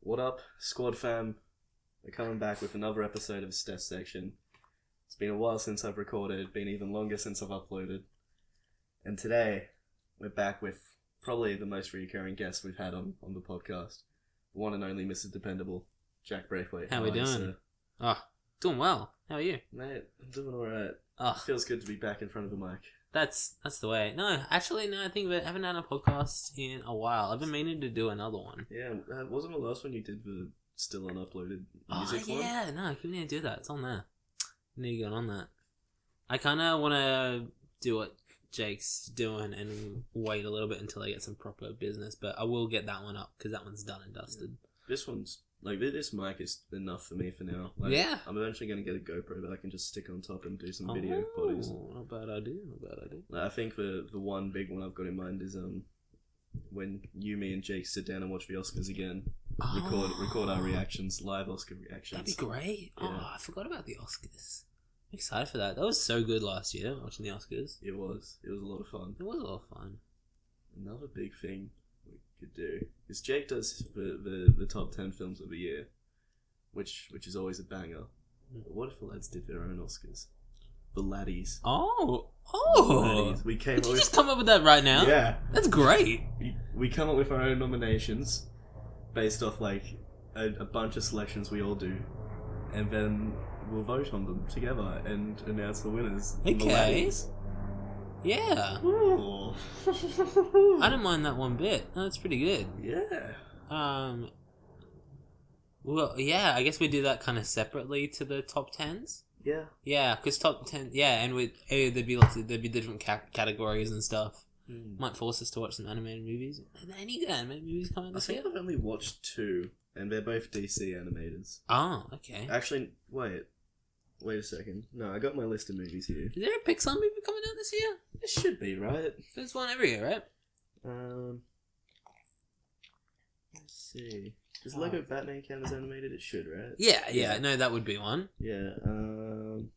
What up, squad fam? We're coming back with another episode of Steph Section. It's been a while since I've recorded, been even longer since I've uploaded. And today, we're back with probably the most recurring guest we've had on the podcast. The one and only Mr. Dependable, Jack Braithwaite. How we doing? Sir? Doing well. How are you? Mate, I'm doing alright. Oh, It feels good to be back in front of a mic. that's the way. No, actually, I think we haven't done a podcast in a while. I've been meaning to do another one. Yeah, wasn't the last one you did the still unuploaded music one? Yeah, no, we need to do that. It's on there. We need to get on that. I kind of want to do what Jake's doing and wait a little bit until I get some proper business, but I will get that one up because that one's done and dusted. This one's, this mic is enough for me for now. Yeah. I'm eventually going to get a GoPro that I can just stick on top and do some video potties. Not a bad idea, I think the one big one I've got in mind is when you, me, and Jake sit down and watch the Oscars again. Record our reactions, live Oscar reactions. That'd be great. Yeah. Oh, I forgot about the Oscars. I'm excited for that. That was so good last year, watching the Oscars. It was a lot of fun. It was a lot of fun. Another big thing we could do is Jake does the top 10 films of the year, which is always a banger. But what if the lads did their own Oscars? The laddies. Oh! Laddies. We came Did up you with, just come up with that right now? yeah. That's great. We come up with our own nominations based off a bunch of selections we all do, and then we'll vote on them together and announce the winners. Okay. The laddies. Yeah. Ooh. I don't mind that one bit. No, that's pretty good. Yeah. Well, yeah, I guess we do that kind of separately to the top 10s. Yeah. Yeah, because top 10, yeah, and there'd be different categories and stuff. Might force us to watch some animated movies. Are there any good animated movies coming I this think year? I've only watched 2, and they're both DC animators. Oh, okay. Actually, wait a second. No, I got my list of movies here. Is there a Pixar movie coming out this year? It should be, right? There's one every year, right? Let's see. Does Lego Batman count as animated? It should, right? Yeah, no, that would be one. Yeah,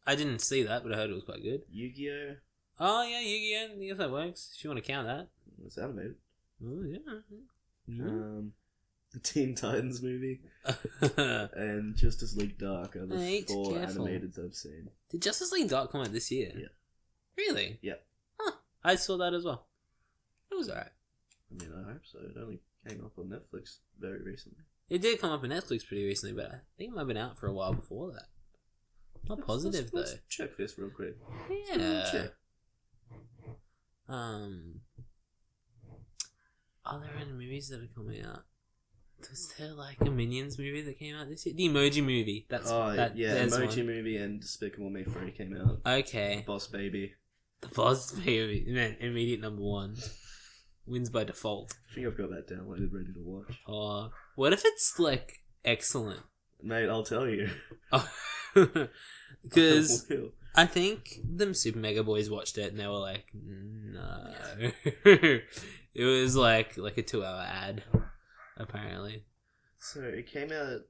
I didn't see that, but I heard it was quite good. Yu-Gi-Oh! Oh, yeah, Yu-Gi-Oh! I guess that works. If you want to count that. It's animated. Oh, yeah. The Teen Titans movie and Justice League Dark are the Mate, 4 careful. animateds I've seen. Did Justice League Dark come out this year? Yeah. Really? Yeah. Huh. I saw that as well. It was alright. I mean, I hope so. It only came up on Netflix very recently. It did come up on Netflix pretty recently, but I think it might have been out for a while before that. Not positive, let's though. check this real quick. Yeah. Check. Are there any movies that are coming out? Was there a Minions movie that came out this year? The Emoji movie. There's Emoji one. Movie and Despicable Me 3 came out. Okay. Boss Baby. The Boss Baby. Man, immediate number 1. Wins by default. I think I've got that downloaded, ready to watch. What if it's, excellent? Mate, I'll tell you. Because I will. I think them Super Mega Boys watched it and they were like, no. It was like a 2-hour ad, apparently. So, it came out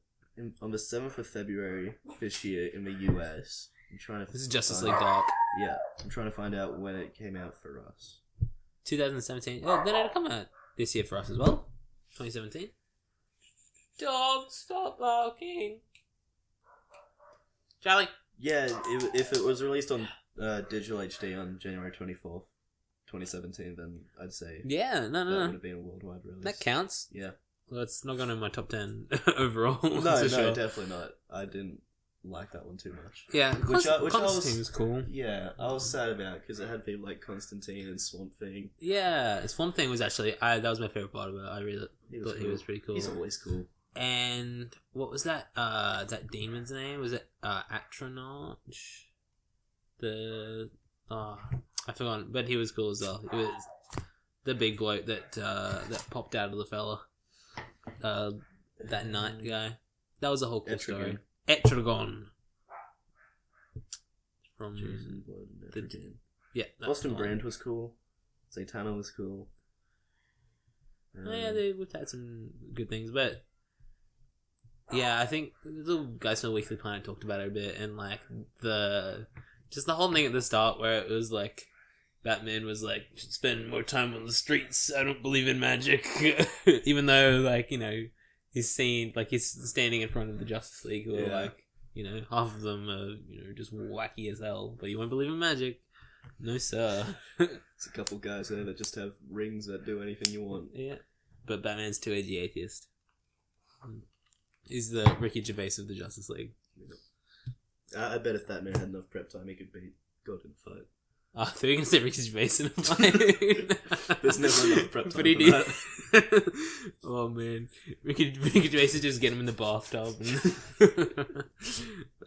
on the 7th of February this year in the US. This is Justice League Dark. Yeah, I'm trying to find out when it came out for us. 2017. Oh, then it'll come out this year for us as well. 2017. Dog, stop barking. Charlie. Yeah, if it was released on digital HD on January 24th, 2017, then I'd say Yeah, that no. would have been a worldwide release. That counts. Yeah. Well, it's not going to my top 10 overall. No, sure. definitely not. I didn't like that one too much. Yeah, Which I Constantine was cool. Yeah, I was sad about because it had people like Constantine and Swamp Thing. Yeah, Swamp Thing was actually that was my favorite part of it. I really thought he was pretty cool. He's always cool. And what was that? That demon's name, was it Atronach? I forgot, but he was cool as well. He was the big bloke that popped out of the fella. That knight guy. That was a whole cool story. Etragon. From Boston Brand was cool. Zatanna was cool. We've had some good things, but yeah, I think the guys from the Weekly Planet talked about it a bit, and the whole thing at the start where it was like Batman was like, should spend more time on the streets. I don't believe in magic, even though he's standing in front of the Justice League who are like, you know, half of them are, you know, just wacky as hell, but you won't believe in magic. No, sir. There's a couple guys there that just have rings that do anything you want. Yeah. But Batman's too edgy atheist. He's the Ricky Gervais of the Justice League. I bet if that man had enough prep time, he could beat God in a fight. I thought you were going to say Ricky Gervais in a fight. There's never enough prep time But he for did. that. Oh, man. Ricky Gervais is just getting him in the bathtub.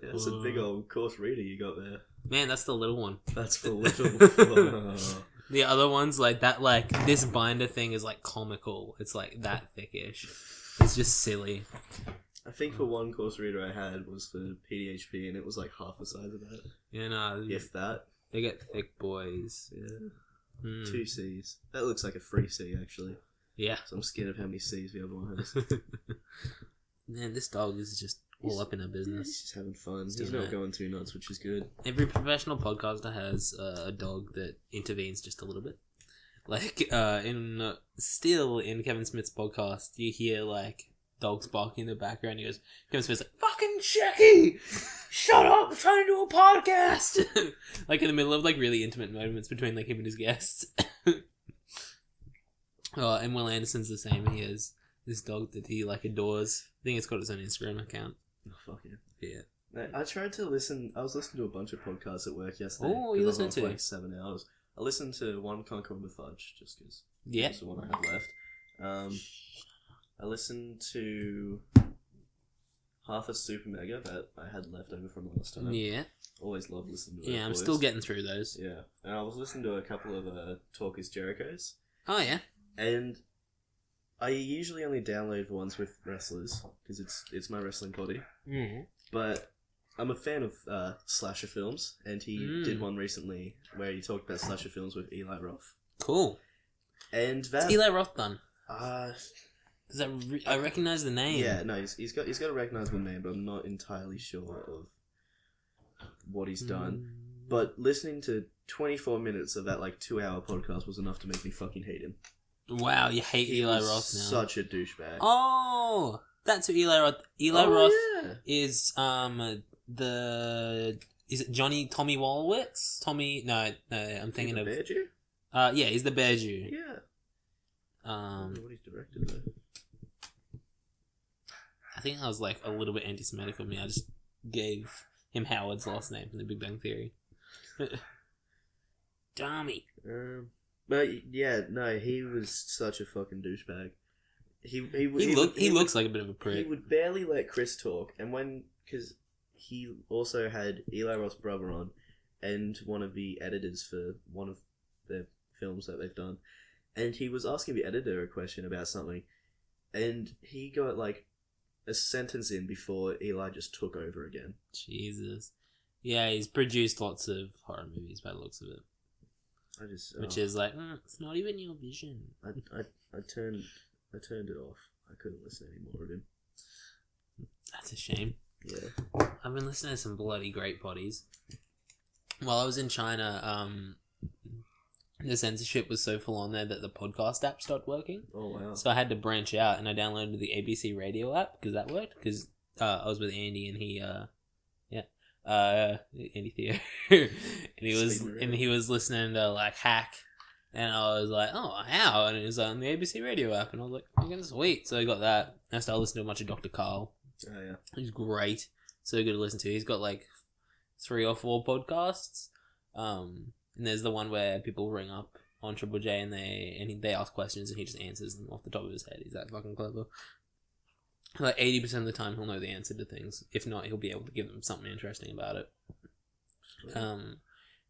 Yeah, that's a big old course reader you got there. Man, that's the little one. That's for little. Oh. The other ones, like that, like this binder thing is like comical. It's like that thickish. It's just silly. I think for one course reader I had was for PDHP, and it was like half the size of that. You know, If that. they get thick boys. Yeah. 2 C's. That looks like a free C, actually. Yeah. So I'm scared of how many C's the other one has. Man, this dog is just all up in her business. He's just having fun. He's doing not that. going too nuts, which is good. Every professional podcaster has a dog that intervenes just a little bit. Like, still in Kevin Smith's podcast, you hear, like, dogs barking in the background. He goes, Kevin Smith's like, fucking Shecky! Shut up! I'm trying to do a podcast! Like, in the middle of, like, really intimate moments between, like, him and his guests. And Will Anderson's the same. He has this dog that he, like, adores. I think it's got its own Instagram account. Oh, fuck yeah. Yeah. I tried to listen. I was listening to a bunch of podcasts at work yesterday. Oh, you 'cause I listened was to? on for like 7 hours. I listened to one Conquer the Fudge just because Yeah. that's the one I have left. I listened to half a Super Mega that I had left over from last time. Yeah. Always love listening to those. Yeah, I'm boys. still getting through those. Yeah, and I was listening to a couple of Talk is Jericho's, Oh, yeah. and I usually only download the ones with wrestlers because it's my wrestling body. Mm-hmm. But I'm a fan of slasher films, and he did one recently where he talked about slasher films with Eli Roth. Cool. And that What's Eli Roth done? because I recognize the name. yeah, no, he's got a recognizable name, but I'm not entirely sure of what he's done. But listening to 24 minutes of that like 2-hour podcast was enough to make me fucking hate him. Wow, you hate He Eli was Roth now. such a douchebag. Oh, that's who Eli Roth. Eli Roth yeah. is is it Tommy Wolowitz? I'm thinking of Bear Jew? yeah, he's the Bear Jew. Yeah. I don't know what he's directed though. I think that was like a little bit anti-Semitic of me. I just gave him Howard's last name from The Big Bang Theory. Tommy. But yeah, no, he was such a fucking douchebag. He looks like a bit of a prick. He would barely let Chris talk, and because he also had Eli Roth's brother on, and one of the editors for one of the films that they've done, and he was asking the editor a question about something, and he got like a sentence in before Eli just took over again. Jesus. Yeah, he's produced lots of horror movies by the looks of it. Which is like, it's not even your vision. I turned it off. I couldn't listen anymore of him. That's a shame. Yeah. I've been listening to some bloody great potties. While I was in China, the censorship was so full on there that the podcast app stopped working. Oh, wow. So I had to branch out, and I downloaded the ABC radio app because that worked. Because I was with Andy, and he, Andy Theo, and he was listening to like Hack, and I was like, oh, how? And it was on the ABC radio app, and I was like, okay, sweet. So I got that. I started listening to a bunch of Dr. Carl. Oh, yeah. He's great, so good to listen to. He's got like 3 or 4 podcasts. And there's the one where people ring up on Triple J and they ask questions and he just answers them off the top of his head. He's that fucking clever. Like 80% of the time he'll know the answer to things. If not, he'll be able to give them something interesting about it. And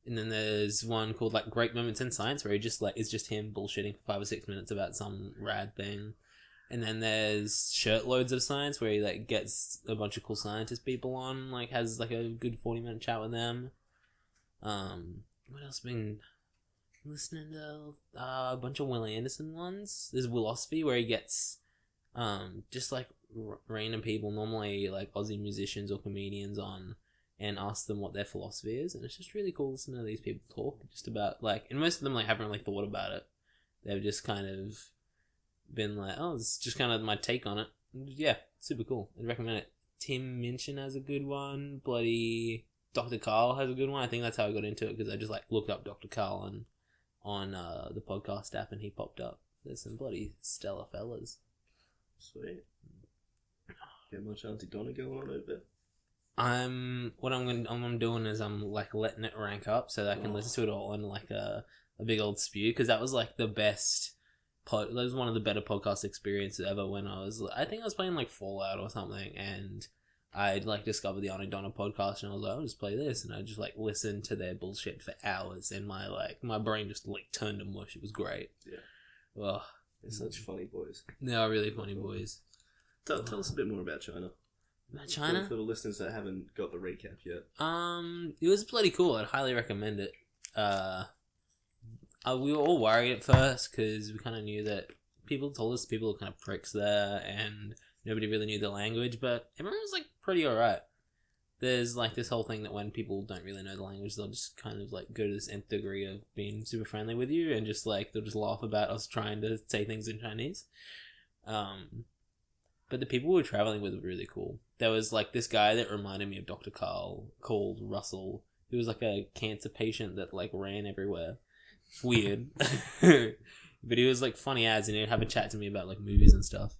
then there's one called like Great Moments in Science where he just like it's just him bullshitting for 5 or 6 minutes about some rad thing. And then there's Shirtloads of Science where he like gets a bunch of cool scientist people on, like has like a good 40-minute chat with them. What else been listening to? A bunch of Will Anderson ones. There's Willosophy where he gets just like random people, normally like Aussie musicians or comedians on, and ask them what their philosophy is, and it's just really cool listening to these people talk just about like, and most of them like haven't really thought about it. They've just kind of been like, oh, it's just kind of my take on it, yeah, super cool. I'd recommend it. Tim Minchin has a good one. Bloody Dr. Carl has a good one. I think that's how I got into it, because I just like looked up Dr. Carl on the podcast app and he popped up. There's some bloody stellar fellas. Sweet. Get much Auntie Donna going on over there? What I'm doing is I'm like letting it rank up so that I can listen to it all on like a big old spew, because that was like the best. That was one of the better podcast experiences ever. When I think I was playing like Fallout or something, and I'd like discovered the Auntie Donna podcast, and I was like, I'll just play this, and I just like listened to their bullshit for hours, and my brain just like turned to mush. It was great. Yeah. Well, they're such funny boys. They are really funny boys. Tell us a bit more about China. About China? For the listeners that haven't got the recap yet. It was bloody cool. I'd highly recommend it. We were all worried at first because we kind of knew that people told us people were kind of pricks there and nobody really knew the language, but everyone was like pretty alright. There's like this whole thing that when people don't really know the language, they'll just kind of like go to this nth degree of being super friendly with you and just like they'll just laugh about us trying to say things in Chinese. But the people we were traveling with were really cool. There was like this guy that reminded me of Dr. Carl called Russell. He was like a cancer patient that like ran everywhere. Weird. But he was like funny as, and he'd have a chat to me about like movies and stuff.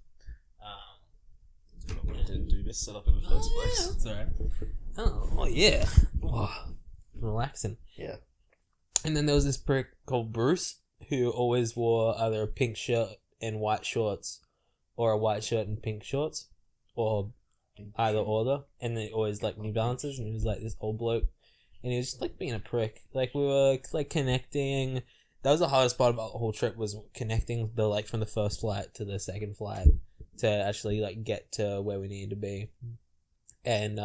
I didn't do this setup in the first place. Yeah, that's alright. Oh yeah. Oh, relaxing. Yeah. And then there was this prick called Bruce who always wore either a pink shirt and white shorts, or a white shirt and pink shorts, or either order. And they always like New Balances, and he was like this old bloke. And he was just like being a prick. Like we were like connecting. That was the hardest part about the whole trip, was connecting the like from the first flight to the second flight to actually like get to where we needed to be. And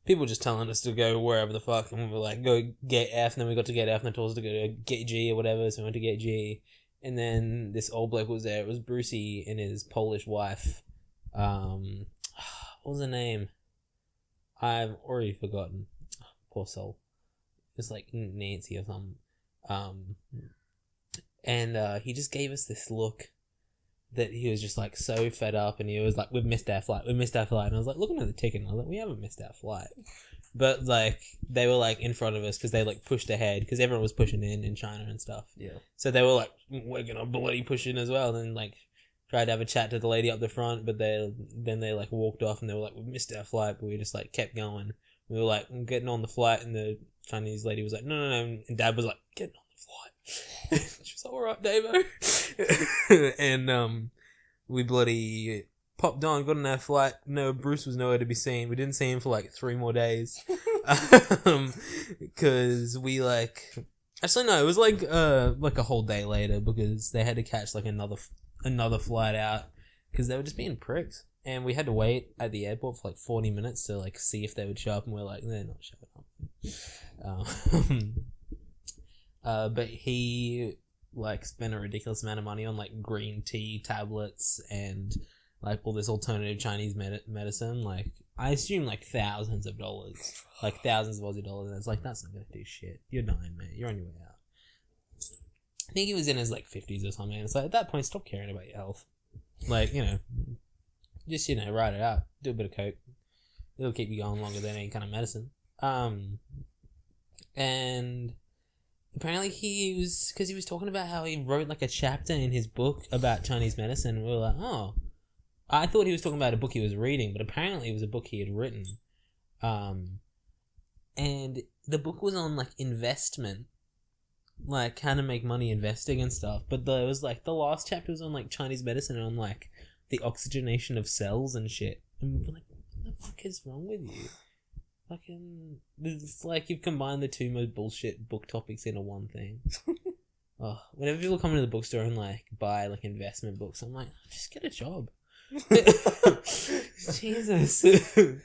people were just telling us to go wherever the fuck, and we were like, go get F, and then we got to get F, and they told us to go to get G or whatever, so we went to get G. And then this old bloke was there. It was Brucey and his Polish wife. What was her name? I've already forgotten. Poor soul. It's like Nancy or something. And he just gave us this look that he was just like so fed up, and he was like, we've missed our flight. And I was like looking at the ticket, and I was like, we haven't missed our flight. But like they were like in front of us because they like pushed ahead because everyone was pushing in China and stuff. Yeah. So they were like, we're gonna bloody push in as well. And like tried to have a chat to the lady up the front, but they like walked off, and they were like, we missed our flight, but we just like kept going. We were like getting on the flight, and the Chinese lady was like, no. And Dad was like, getting on the flight. She was like, alright, Davo. And we bloody popped on, got on our flight. No, Bruce was nowhere to be seen. We didn't see him for like 3 more days. Because we like... Actually, no, it was like a whole day later, because they had to catch like another flight out, because they were just being pricks. And we had to wait at the airport for like 40 minutes to like see if they would show up, and we're like, they're not showing up. But he like spent a ridiculous amount of money on like green tea tablets and like all this alternative Chinese medicine. Like I assume like thousands of dollars, like thousands of Aussie dollars. And it's like, that's not gonna do shit. You're dying, mate. You're on your way out. I think he was in his like 50s or something. And it's like, at that point, stop caring about your health. Like, you know, just, you know, ride it out. Do a bit of coke. It'll keep you going longer than any kind of medicine. And apparently he was talking about how he wrote like a chapter in his book about Chinese medicine. And we were like, oh, I thought he was talking about a book he was reading, but apparently it was a book he had written. And the book was on like investment, like how to make money investing and stuff. But it was like the last chapter was on like Chinese medicine and on like the oxygenation of cells and shit. And we're like, what the fuck is wrong with you? Fucking, it's like you've combined the two most bullshit book topics into one thing. Oh, whenever people come into the bookstore and like buy like investment books, I'm like, just get a job. Jesus.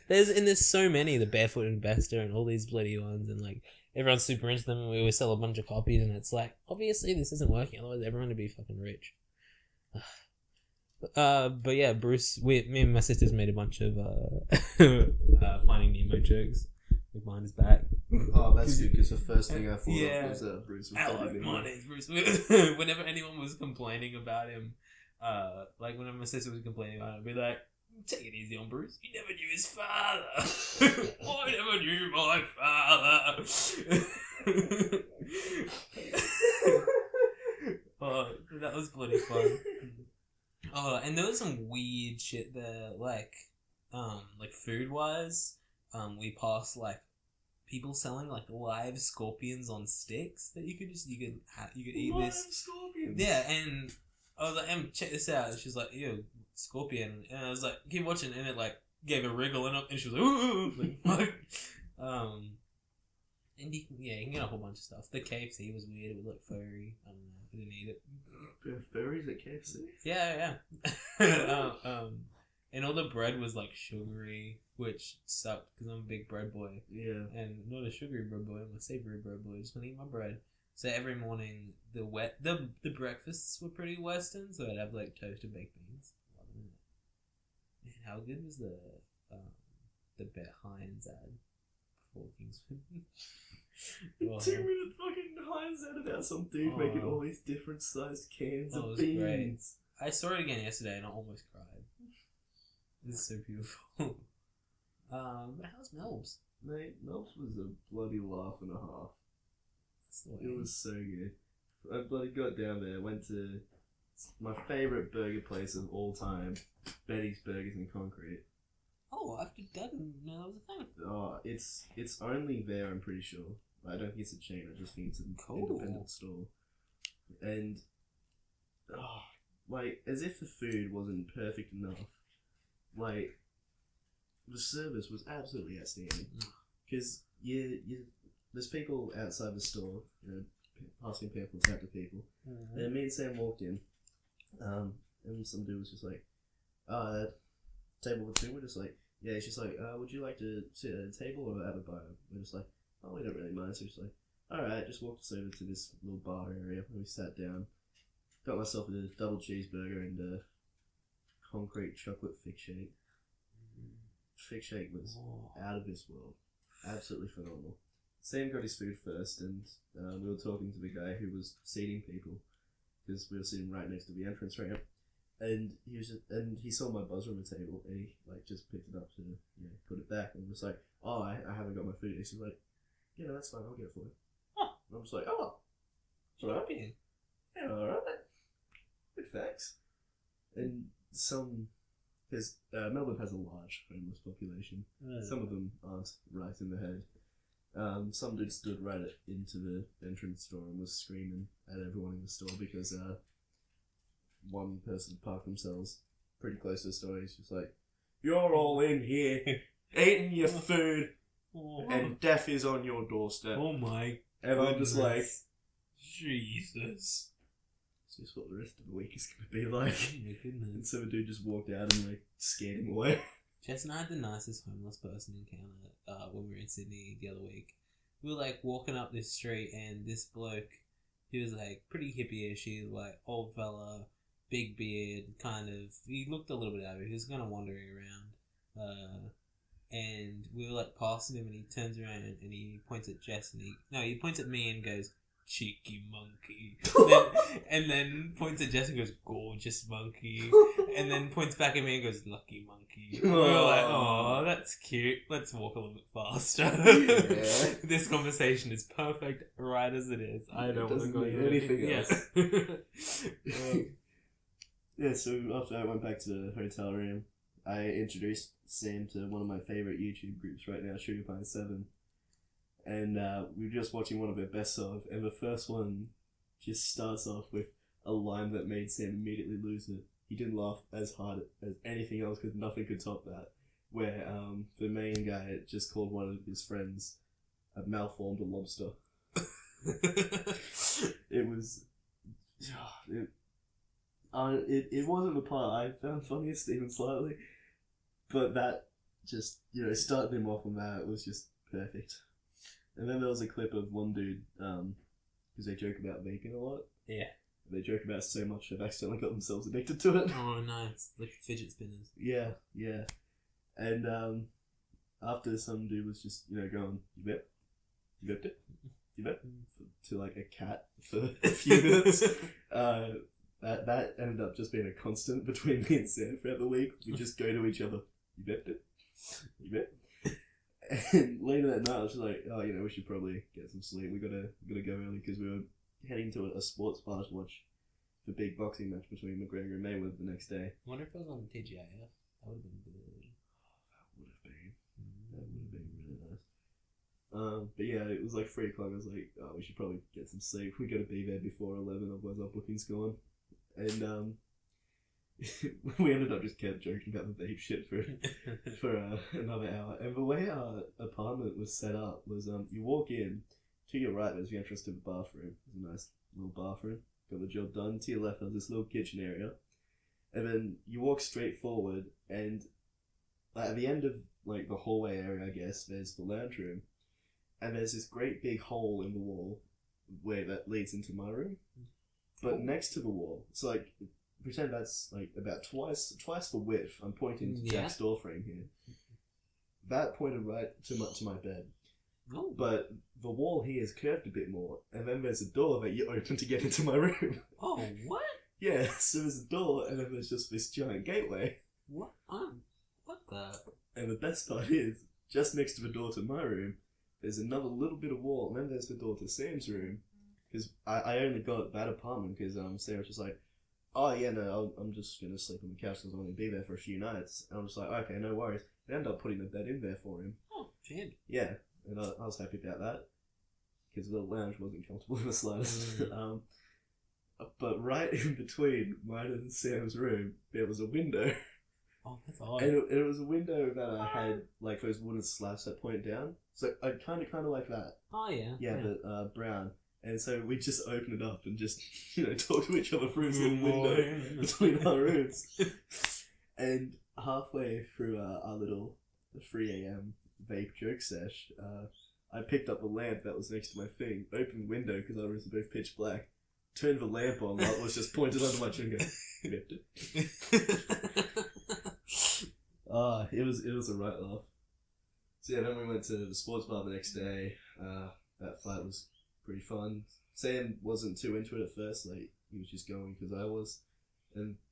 There's so many, the Barefoot Investor and all these bloody ones, and like everyone's super into them, and we always sell a bunch of copies, and it's like, obviously this isn't working, otherwise everyone would be fucking rich. But yeah, Bruce, me and my sisters made a bunch of Finding Nemo jokes. Like mine is back. Oh, that's good, because the first thing I thought of was Bruce. Hello, my name's Bruce. Whenever anyone was complaining about him, like whenever my sister was complaining about it, I'd be like, take it easy on Bruce. You never knew his father. I never knew my father. Oh, that was bloody fun. Oh, and there was some weird shit there, like food wise. We passed like people selling like live scorpions on sticks that you could eat Live this. scorpions. Yeah, and I was like, Em, check this out. And she's like, ew, scorpion. And I was like, keep watching, and it like gave a wriggle and she was like, ooh, like, and you can get a whole bunch of stuff. The KFC was weird. It would look furry. I don't know. I didn't eat it. There are furries at KFC? Yeah. And all the bread was like sugary, which sucked because I'm a big bread boy. Yeah. And not a sugary bread boy. I'm a savory bread boy. I just want to eat my bread. So every morning, the breakfasts were pretty Western. So I'd have like toasted baked beans. Man, how good was the Bet Heinz ad before Kingsford? 2-minute fucking Heinz ad about some dude making all these different sized cans of beans. Great. I saw it again yesterday and I almost cried. This is so beautiful. But how's Melb's? Mate, Melb's was a bloody laugh and a half. It was so good. I bloody got down there, went to my favourite burger place of all time, Betty's Burgers in Concrete. Oh, I didn't know that was a thing. Oh, it's only there, I'm pretty sure. I don't think it's a chain, I just think it's an independent store. And, like, as if the food wasn't perfect enough, like, the service was absolutely outstanding. Because there's people outside the store, passing pamphlets out to people. Mm-hmm. And me and Sam walked in, and some dude was just like, table for two. We're just like, yeah, she's like, would you like to sit at a table or have a bar? We're just like, oh, we don't really mind. So she's like, alright, just walked us over to this little bar area, and we sat down, got myself a double cheeseburger and a concrete chocolate fig shake. Fig shake was out of this world. Absolutely phenomenal. Sam got his food first, and we were talking to the guy who was seating people, because we were sitting right next to the entrance ramp. And he saw my buzzer on the table, and he like just picked it up to put it back, and was like, "Oh, I haven't got my food." And he's like, "Yeah, no, that's fine. I'll get it for you." Oh. And I'm just like, "Oh, alright, yeah, alright, good thanks." And because Melbourne has a large homeless population, some of them aren't right in the head. Some dude stood right into the entrance door and was screaming at everyone in the store because one person parked themselves pretty close to the store. He's just like, "You're all in here, eating your food, and death is on your doorstep." Oh my! And I'm just like, Jesus. Is this what the rest of the week is going to be like? Oh my goodness. And so the dude just walked out and like scared him away. Jess and I had the nicest homeless person encounter when we were in Sydney the other week. We were like walking up this street, and this bloke, he was like pretty hippie-ish. He was like old fella, big beard, kind of. He looked a little bit out of it. He was kind of wandering around. And we were like passing him, and he turns around and he points at Jess, and he points at me and goes, "Cheeky monkey," and then points at Jess and goes, "Gorgeous monkey," and then points back at me and goes, "Lucky monkey." We were like, "Oh, that's cute. Let's walk a little bit faster." Yeah. This conversation is perfect right as it is. I don't want to go into anything else. Yes. Yeah, so after I went back to the hotel room, I introduced Sam to one of my favourite YouTube groups right now, Sugar Pine 7. And we were just watching one of their best of, and the first one just starts off with a line that made Sam immediately lose it. He didn't laugh as hard as anything else because nothing could top that. Where the main guy just called one of his friends a malformed lobster. It was... It wasn't the part I found funniest even slightly, but that just, started him off on that. It was just perfect. And then there was a clip of one dude, because they joke about vaping a lot. Yeah. They joke about it so much they've accidentally got themselves addicted to it. Oh, nice. Like fidget spinners. Yeah. And after some dude was just, going, "You vapped it? You vapped?" to like a cat for a few minutes. that ended up just being a constant between me and Sam throughout the week. We just go to each other. You bet it. You bet. And later that night, I was just like, oh, we should probably get some sleep. We gotta go early because we were heading to a sports bar to watch the big boxing match between McGregor and Mayweather the next day. I wonder if it was on TGIF. That would have been good. That would have been really nice. But yeah, it was like 3 o'clock. I was like, oh, we should probably get some sleep. We gotta be there before 11, otherwise our booking's gone. And we ended up just kept joking about the vape shit for another hour. And the way our apartment was set up was you walk in, to your right there's the entrance to the bathroom. There's a nice little bathroom. Got the job done. To your left there's this little kitchen area. And then you walk straight forward, and at the end of like the hallway area, I guess, there's the lounge room. And there's this great big hole in the wall where that leads into my room. But next to the wall, so like, pretend that's like about twice the width. I'm pointing to Jack's door frame here. That pointed right to my bed. Oh. But the wall here is curved a bit more, and then there's a door that you open to get into my room. Oh, what? Yeah, so there's a door, and then there's just this giant gateway. What? What the? And the best part is, just next to the door to my room, there's another little bit of wall, and then there's the door to Sam's room. Because I only got that apartment because Sam was just like, oh yeah, no, I'm just going to sleep on the couch because I'm going to be there for a few nights. And I'm just like, okay, no worries. They ended up putting the bed in there for him. Oh, damn. Yeah, and I was happy about that. Because the lounge wasn't comfortable in the slightest. But right in between mine and Sam's room, there was a window. Oh, that's odd. And it was a window that had like those wooden slabs that point down. So I kind of like that. Oh, yeah. Yeah, but brown. And so we just opened it up and just, talk to each other through this little window between our rooms. And halfway through our little 3 a.m. vape joke sesh, I picked up a lamp that was next to my thing, opened the window because I was both pitch black, turned the lamp on while it was just pointed under my chin and go, it was a right laugh. So yeah, then we went to the sports bar the next day. That flight was pretty fun. Sam wasn't too into it at first, like, he was just going because I was.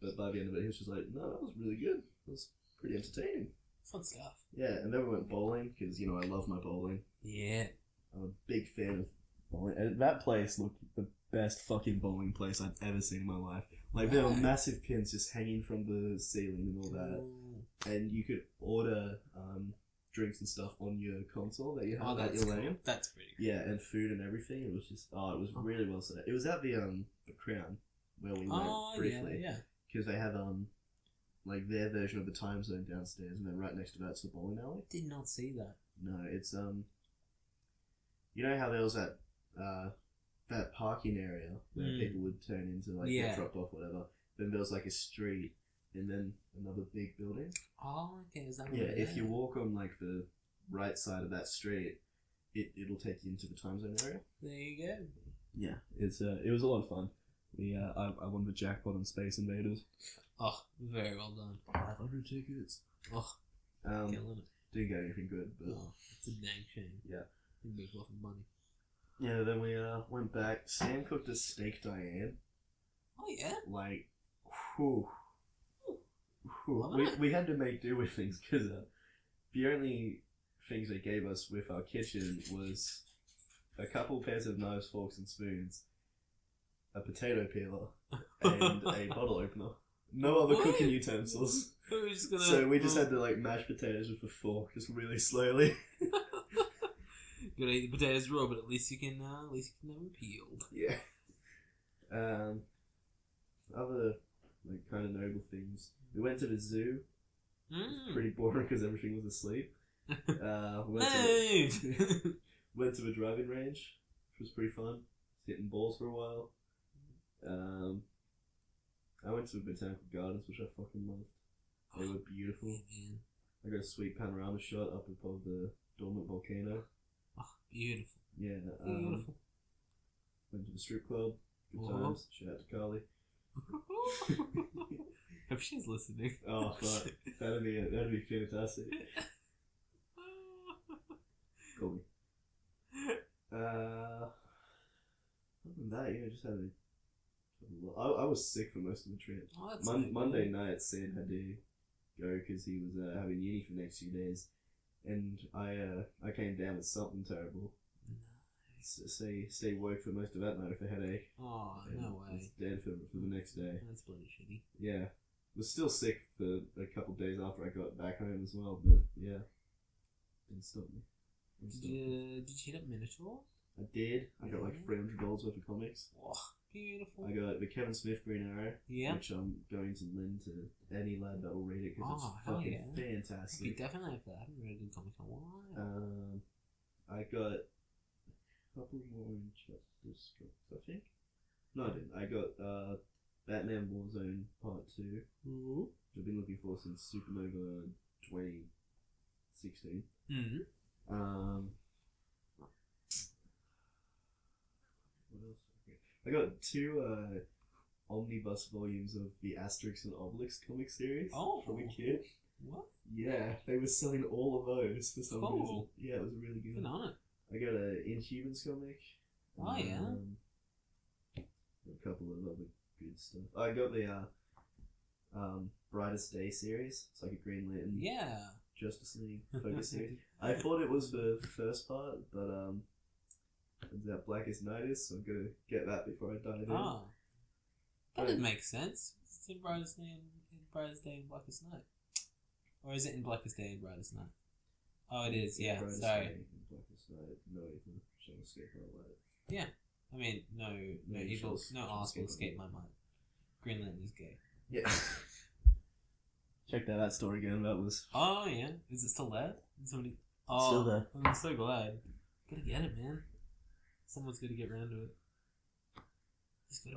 But by the end of it, he was just like, no, that was really good. It was pretty entertaining. Fun stuff. Yeah, and then we went bowling, because, I love my bowling. Yeah. I'm a big fan of bowling. And that place looked the best fucking bowling place I've ever seen in my life. Like, there were massive pins just hanging from the ceiling and all that. Ooh. And you could order drinks and stuff on your console that you have at your lane. That's pretty cool. Yeah, and food and everything. It was just, it was really well set up. It was at the Crown where we went briefly. Yeah. Because they have like their version of the time zone downstairs, and then right next to that's the bowling alley. Did not see that. No, it's you know how there was that that parking area where people would turn into like get dropped off, whatever. Then there was like a street, and then another big building. Oh, okay. Is that if you walk on like the right side of that street, it'll take you into the time zone area. There you go. Yeah, it was a lot of fun. I won the jackpot on Space Invaders. Oh, very well done. 500 tickets. Oh, killing it. Didn't get anything good, but it's a dang shame. Yeah, it makes a lot of money. Yeah, then we went back. Sam cooked a steak Diane. Oh yeah. Like, whew. We had to make do with things because the only things they gave us with our kitchen was a couple pairs of knives, forks, and spoons, a potato peeler, and a bottle opener. No other cooking utensils. So we just had to like mash potatoes with a fork, just really slowly. You gotta eat the potatoes raw, but at least you can have them peeled. Yeah. Other like kind of noble things. We went to the zoo. It was pretty boring because everything was asleep. Went to the driving range, which was pretty fun. Hitting balls for a while. I went to the botanical gardens, which I fucking loved. They were beautiful. Man. I got a sweet panorama shot up above the dormant volcano. Oh, beautiful. Yeah. Beautiful. Went to the strip club. Good times. Shout out to Carly. Hope she's listening. Oh fuck, that'd be fantastic. Call me. Other than that, just had a I was sick for most of the trip. Oh, that's Monday night, Sid had to go because he was having uni for the next few days, and I came down with something terrible. Stay woke for most of that night with a headache. Oh, no way. Was dead for the next day. That's bloody shitty. Yeah. Was still sick for a couple of days after I got back home as well, but yeah. Didn't stop me. Did you hit up Minotaur? I did. I got like $300 worth of comics. Oh, beautiful. I got the Kevin Smith Green Arrow, Yeah. which I'm going to lend to any lad that will read it because it's fucking fantastic. You definitely have that. I haven't read a good comic in a while. I got a couple more Injustice comics, I think. No, I didn't. I got Batman Warzone Part 2, which I've been looking for since Supernova 2016. What else? Okay. I got 2 omnibus volumes of the Asterix and Obelix comic series from a kid. What? Yeah, they were selling all of those for some reason. Yeah, it was really good. Good on it. I got a Inhumans comic. Oh, yeah. A couple of other good stuff. I got the Brightest Day series. It's like a Green Lantern Justice League focus series. I thought it was the first part, but that Blackest Night is, so I'm gonna get that before I dive in. Oh. That didn't make sense. It's in Brightest Day and Blackest Night. Or is it in Blackest Day and Brightest Night? Oh, it is, yeah. Brightest Sorry. Day and Blackest Night. No evil shall escape our light. Yeah. I mean, no evil, no arse will escape my mind. Green Lantern is gay. Yeah. Check that out story again. That was. Oh yeah, is it still there? Somebody. Oh, still there. I'm so glad. Gotta get it, man. Someone's gotta get around to it.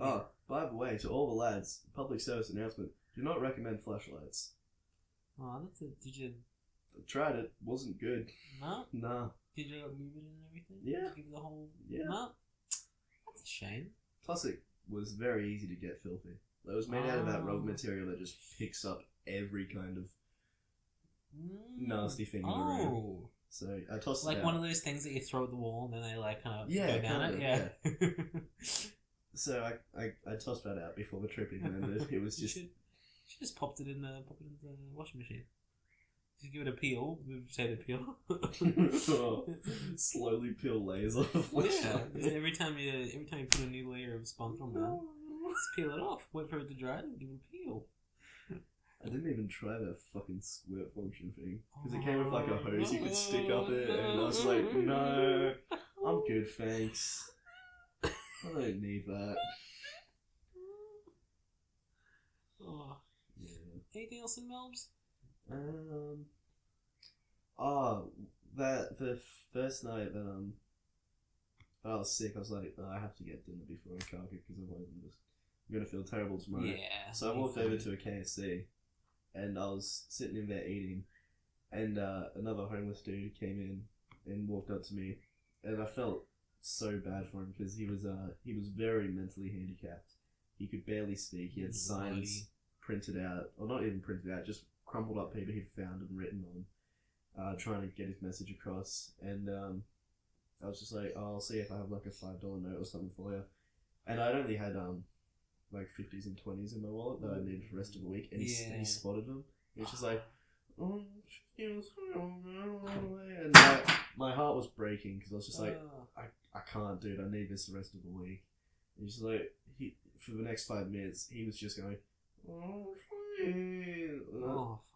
Oh, by the way, to all the lads, public service announcement: do not recommend flashlights. Oh, that's it. Did you? I tried it. Wasn't good. No. Nah. Did you move it and everything? Yeah. Give it the whole. Yeah. No. That's a shame. Plus, it was very easy to get filthy. It was made out of that rubber material that just picks up every kind of nasty thing in the room. So I tossed it out. Like one of those things that you throw at the wall and then they like kind of go down it. Yeah. So I tossed that out before the trip even ended. It was just. You should just pop it in the washing machine. Just give it a peel, potato peel. Slowly peel layers off. Yeah. Every time you put a new layer of sponge on there, just peel it off. Wait for it to dry and give it a peel. I didn't even try that fucking squirt function thing because it came with like a hose you could stick up it, and I was like, no, I'm good, thanks. I don't need that. Oh. Yeah. Anything else in Melbs? That the first night that I was sick, I was like, I have to get dinner before I can't because otherwise I'm gonna feel terrible tomorrow. Yeah. So I walked over to a KFC, and I was sitting in there eating, and another homeless dude came in and walked up to me, and I felt so bad for him because he was very mentally handicapped. He could barely speak. He had signs printed out, or not even printed out, just crumpled up paper he'd found and written on, trying to get his message across. And I was just like, oh, I'll see if I have like a $5 note or something for you. And I'd only had like 50s and 20s in my wallet that I needed for the rest of the week, and he spotted them. He was just like, oh, and my heart was breaking because I was just like, I can't, dude. I need this the rest of the week. And he's just like, for the next 5 minutes, he was just going,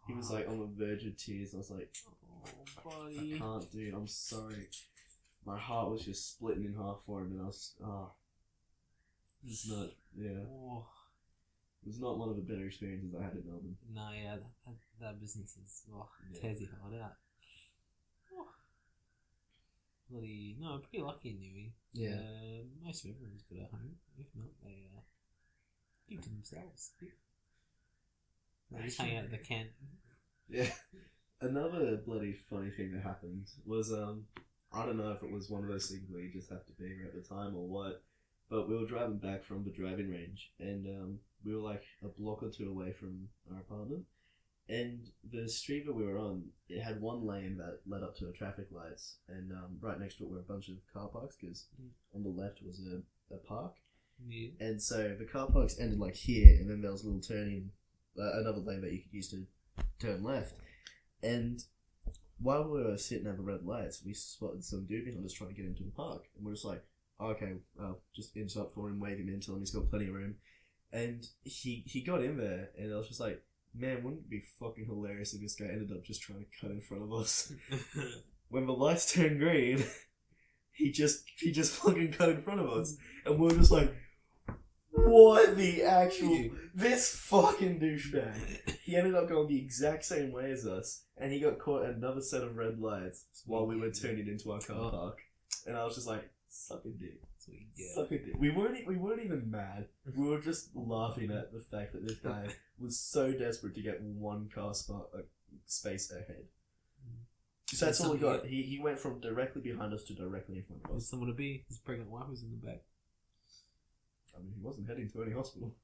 he was like on the verge of tears. I was like, buddy. I can't, dude. I'm sorry. My heart was just splitting in half for him, and I was, it's not, it was not one of the better experiences I had in Melbourne. No, yeah, that business is, tears your heart out. Bloody, no, pretty lucky in Newey. Yeah. Most of everyone's good at home. If not, they keep to themselves. They just hang out at the camp. Yeah. Another bloody funny thing that happened was, I don't know if it was one of those things where you just have to be there at the time or what, but we were driving back from the driving range, and we were like a block or two away from our apartment, and the street that we were on, it had one lane that led up to the traffic lights, and right next to it were a bunch of car parks, because on the left was a park, Yeah. And so the car parks ended like here, and then there was a little turning, another lane that you could use to turn left. And while we were sitting at the red lights, we spotted some dude just trying to get into the park, and we're just like, okay, just interrupt for him, wave him in, tell him he's got plenty of room. And he got in there, and I was just like, man, wouldn't it be fucking hilarious if this guy ended up just trying to cut in front of us? When the lights turned green, he just fucking cut in front of us, and we were just like, what the actual... This fucking douchebag. He ended up going the exact same way as us, and he got caught at another set of red lights while we were turning into our car park. And I was just like, suck a dick. Suck a dick. We weren't even mad. We were just laughing at the fact that this guy was so desperate to get one car space ahead. So that's all we got. He went from directly behind us to directly in front of us. There's someone to be. His pregnant wife was in the back. I mean, he wasn't heading to any hospital.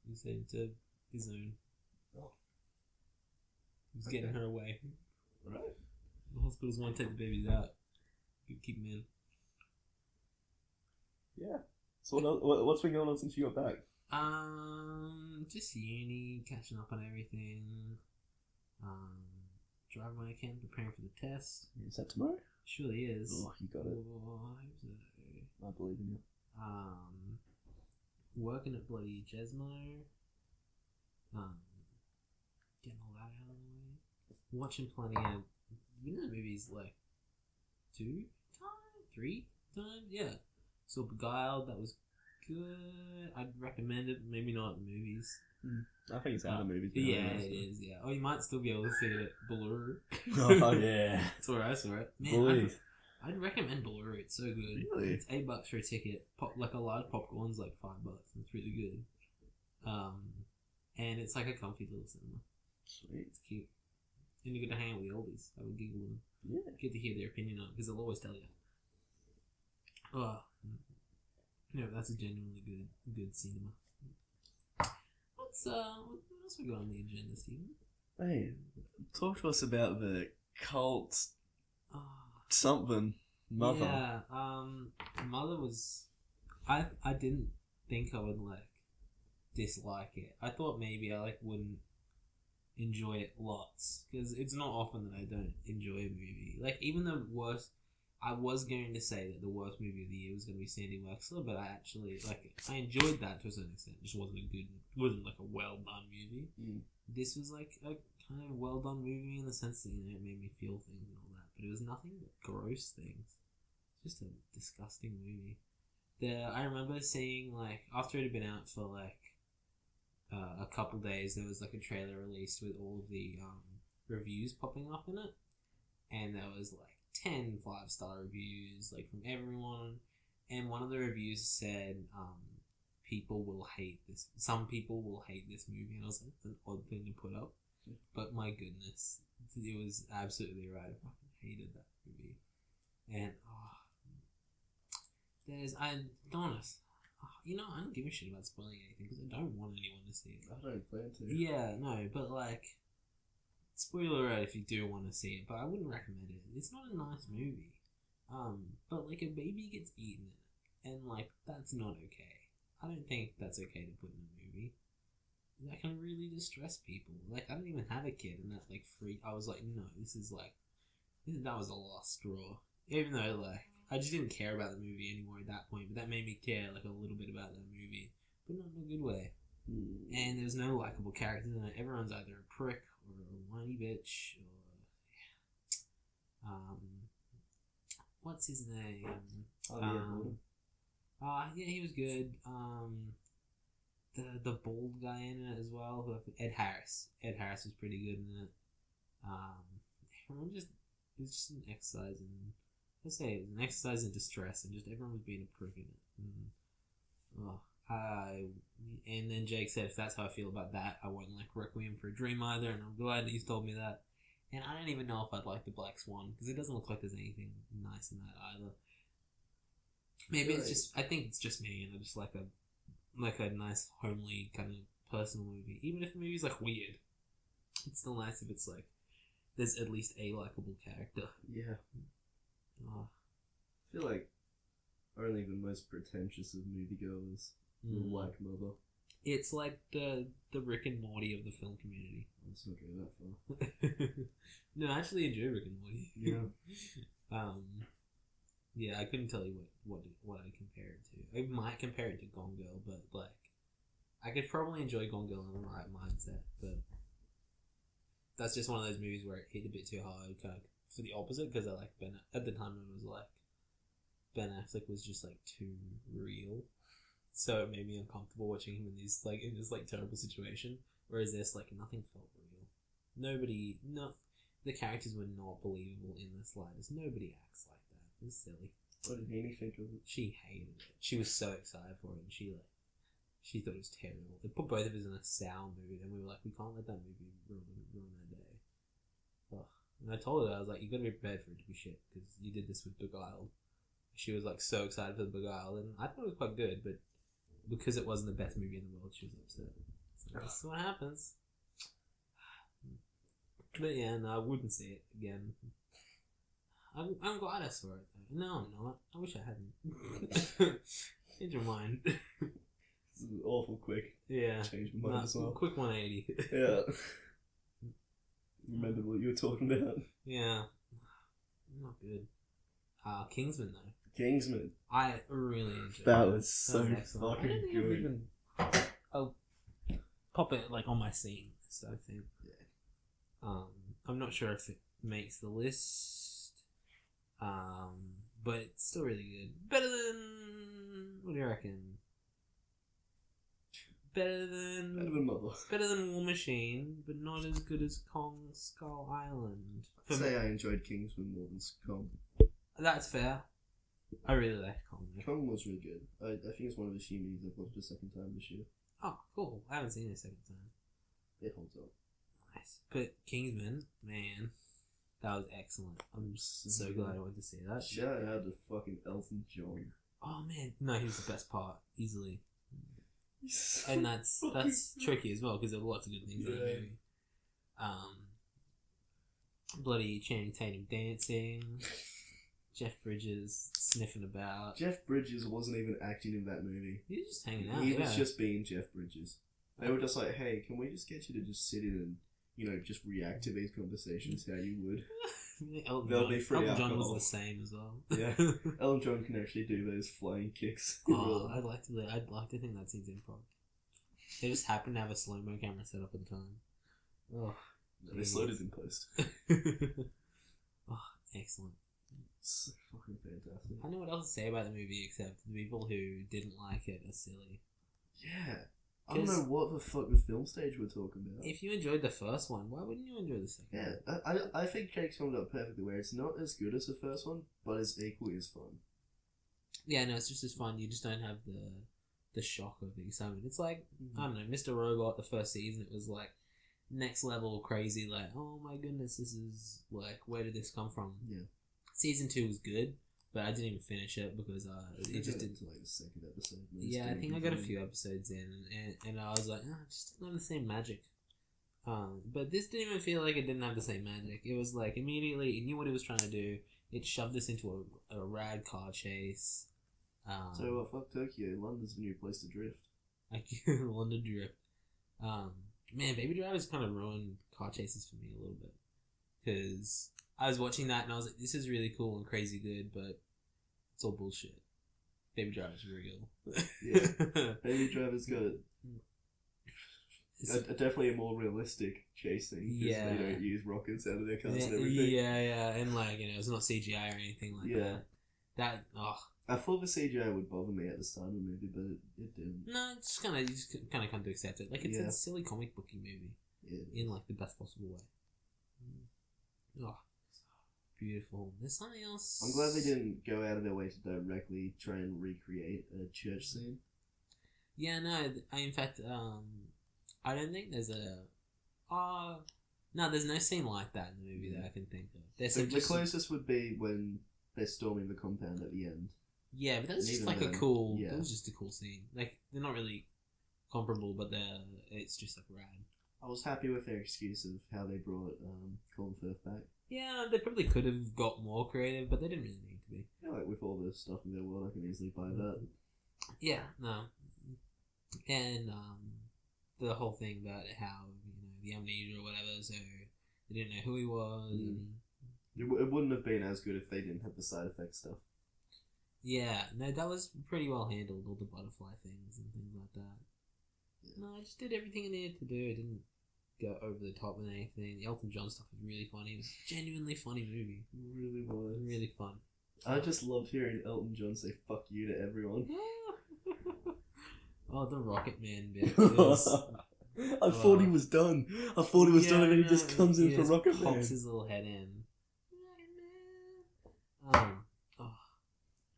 He was heading to his own. Oh. He was getting her away. Right. The hospitals want to take the babies out. Keep them in. Yeah. So what's been going on since you got back? Just uni, catching up on everything. Driving when I can, preparing for the test. Is that tomorrow? Surely is. Oh, you got it. I believe in you. Working at bloody Jesmo. Getting all that out of the way. Watching plenty of, movies like 3 times? Yeah. So Beguiled, that was good. I'd recommend it, maybe not at the movies. I think it's out of movies. Yeah, it is, yeah. Oh, you might still be able to see it at Balluru. Oh, yeah. That's where I saw it. Man, I'd recommend Balluru. It's so good. Really? It's $8 for a ticket. Like a large popcorn's like $5. It's really good. And it's like a comfy little cinema. Sweet. It's cute. And you get to hang out with the oldies. Have a giggle with them. Yeah. Get to hear their opinion on it, because they'll always tell you. Oh. Yeah, that's a genuinely good cinema. What else we got on the agenda, Stephen? Hey, talk to us about the cult something. Mother. Yeah, Mother was... I didn't think I would, dislike it. I thought maybe I, wouldn't enjoy it lots, because it's not often that I don't enjoy a movie. Even the worst... I was going to say that the worst movie of the year was going to be Sandy Wexler, but I actually, I enjoyed that to a certain extent. It just wasn't a well-done movie. This was, a kind of well-done movie in the sense that, it made me feel things and all that, but it was nothing but gross things. Just a disgusting movie. I remember seeing, after it had been out for, a couple days, there was, a trailer released with all of the, reviews popping up in it, and there was, 10 5-star reviews, from everyone, and one of the reviews said, people will hate this. Some people will hate this movie, and I was like, that's an odd thing to put up, but my goodness, it was absolutely right. I fucking hated that movie, and I don't give a shit about spoiling anything, because I don't want anyone to see it. I don't plan to. Yeah, no, but spoiler alert if you do want to see it, but I wouldn't recommend it. It's not a nice movie. But a baby gets eaten in it, and that's not okay. I don't think that's okay to put in a movie. That can really distress people. I don't even have a kid, and that I was like, no, that was a lost straw. Even though I just didn't care about the movie anymore at that point, but that made me care a little bit about that movie, but not in a good way. And there's no likable characters in it. Everyone's either a prick or a whiny bitch, or what's his name? Yeah, he was good. The bald guy in it as well, Ed Harris. Ed Harris was pretty good in it. Everyone it was just an exercise in, let's say it was an exercise in distress, and just everyone was being a prick in it. And then Jake said, if that's how I feel about that, I won't like Requiem for a Dream either, and I'm glad that he's told me that. And I don't even know if I'd like the Black Swan, because it doesn't look like there's anything nice in that either. Maybe it's just, I think it's just me, and I just like a nice, homely, kind of personal movie. Even if the movie's weird, it's still nice if it's there's at least a likable character. Yeah. Oh. I feel like Only the most pretentious of moviegoers will like Mother. It's like the Rick and Morty of the film community. Let's not go that far. No, I actually enjoy Rick and Morty. Yeah. Yeah, I couldn't tell you what I compare it to. I might compare it to Gone Girl, but like, I could probably enjoy Gone Girl in the right mindset, but that's just one of those movies where it hit a bit too hard, kind of for the opposite, because I like Ben. At the time, it was like Ben Affleck was just like too real, so it made me uncomfortable watching him in this terrible situation. Whereas this, like, nothing felt real. The characters were not believable in the slightest. Nobody acts like that. It was silly. What did Haney think of it? She hated it. She was so excited for it, and she thought it was terrible. They put both of us in a sour mood, and we were like, we can't let that movie ruin our day. Ugh. And I told her, I was like, you gotta be prepared for it to be shit, because you did this with Beguiled. She was like so excited for the Beguiled, and I thought it was quite good, but because it wasn't the best movie in the world, she was upset. So that's what happens. But yeah, no, I wouldn't see it again. I'm glad I saw it though. No, I'm not. I wish I hadn't. Change your mind. This is awful quick. Yeah. Change my mind as well. Quick 180. Yeah. Remember what you were talking about? Yeah. Not good. Kingsman though. Kingsman. I really enjoyed That it. was so fucking good. I'll pop it like on my scene list, I think. Yeah. I'm not sure if it makes the list. But it's still really good. Better than, what do you reckon? Better than Mother. Better than War Machine, but not as good as Kong Skull Island. I'd say I enjoyed Kingsman more than Kong. That's fair. I really like Kong. Kong was really good. I think it's one of the few movies I've watched a second time this year. Oh, cool. I haven't seen it a second time. It holds up. Nice. But Kingsman, man, that was excellent. I'm so glad I went to see that. Shout out to fucking Elton John. Oh man, no, he was the best part, easily. So And that's tricky as well, because there were lots of good things in the movie. Bloody Channing Tatum dancing. Jeff Bridges sniffing about. Jeff Bridges wasn't even acting in that movie. He was just hanging out. He was just being Jeff Bridges. They were just like, hey, can we just get you to just sit in and, just react to these conversations how you would? Elton John was the same as well. Yeah. Elton John can actually do those flying kicks. Oh, I'd like to think that scene's improv. They just happened to have a slow-mo camera set up at the time. Oh, no, they slowed it in post. Oh, excellent. So fucking fantastic. I don't know what else to say about the movie except the people who didn't like it are silly. Yeah. I don't know what the fuck the film stage we're talking about. If you enjoyed the first one, why wouldn't you enjoy the second one? Yeah, I think Jake summed it up perfectly, where it's not as good as the first one, but it's equally as fun. Yeah, no, it's just as fun. You just don't have the shock of the excitement. It's like, I don't know, Mr. Robot, the first season, it was like next level crazy, like, oh my goodness, this is like, where did this come from? Yeah. Season 2 was good, but I didn't even finish it because it just didn't. Like the second episode. Yeah, I think I got a few episodes in, and I was like, oh, it just didn't have the same magic. But this didn't even feel like it didn't have the same magic. It was like immediately it knew what it was trying to do. It shoved us into a rad car chase. So what? Fuck Tokyo. London's the new place to drift. Like London drift. Man, Baby Driver's kind of ruined car chases for me a little bit because I was watching that and I was like, this is really cool and crazy good, but it's all bullshit. Baby Driver's real. Yeah. Baby Driver's got definitely a more realistic chase scene. Yeah. They don't use rockets out of their cars and everything. Yeah. And like, it's not CGI or anything like that. I thought the CGI would bother me at the start of the movie, but it didn't. No, it's just you just kind of come to accept it. Like, it's a silly comic booky movie. Yeah. In like the best possible way. Oh. Beautiful. There's something else. I'm glad they didn't go out of their way to directly try and recreate a church scene. Yeah, no. In fact, I don't think there's there's no scene like that in the movie that I can think of. The closest would be when they're storming the compound at the end. Yeah, but that's just like a cool. Yeah. It was just a cool scene. Like, they're not really comparable, but it's just like rad. I was happy with their excuse of how they brought Colin Firth back. Yeah, they probably could have got more creative, but they didn't really need to be. Yeah, like with all the stuff in their world, I can easily buy that. Yeah, no. And the whole thing about how, the amnesia or whatever, so they didn't know who he was. And It wouldn't have been as good if they didn't have the side effect stuff. yeah, no, that was pretty well handled, all the butterfly things and things like that. Yeah. No, I just did everything it needed to do. It didn't go over the top with anything. The Elton John stuff was really funny. It was a genuinely funny movie. It really was. Really fun. I just loved hearing Elton John say "fuck you" to everyone. Oh, the Rocket Man bit. I thought he was done. I thought he was done, and then he just comes in for Rocket Man. Pops his little head in.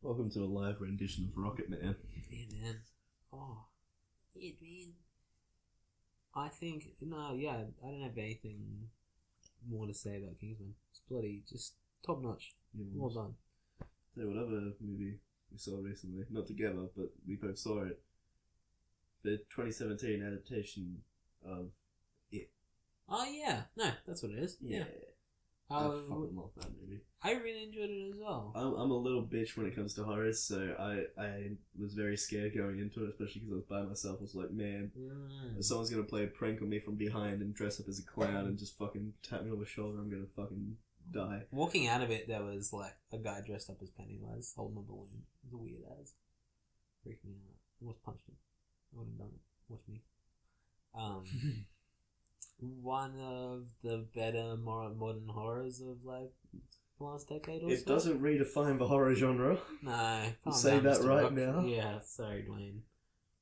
Welcome to a live rendition of Rocket Man. Yeah, man. Oh, yeah, man. I think I don't have anything more to say about Kingsman. It's bloody just top notch. Yeah, well done. So whatever movie we saw recently, not together, but we both saw it. The 2017 adaptation of It. Oh yeah, no, that's what it is. Yeah. I fucking love that movie. I really enjoyed it as well. I'm a little bitch when it comes to horrors, so I was very scared going into it, especially because I was by myself. I was like, man, if someone's gonna play a prank on me from behind and dress up as a clown and just fucking tap me on the shoulder, I'm gonna fucking die. Walking out of it, there was like a guy dressed up as Pennywise holding a balloon. It was a weird ass. Freaked me out. I almost punched him. I would have done it. Watch me. One of the better modern horrors of like the last decade or so. It doesn't redefine the horror genre. No, I'll say that Mr. right Rock. now. Yeah, sorry, Dwayne.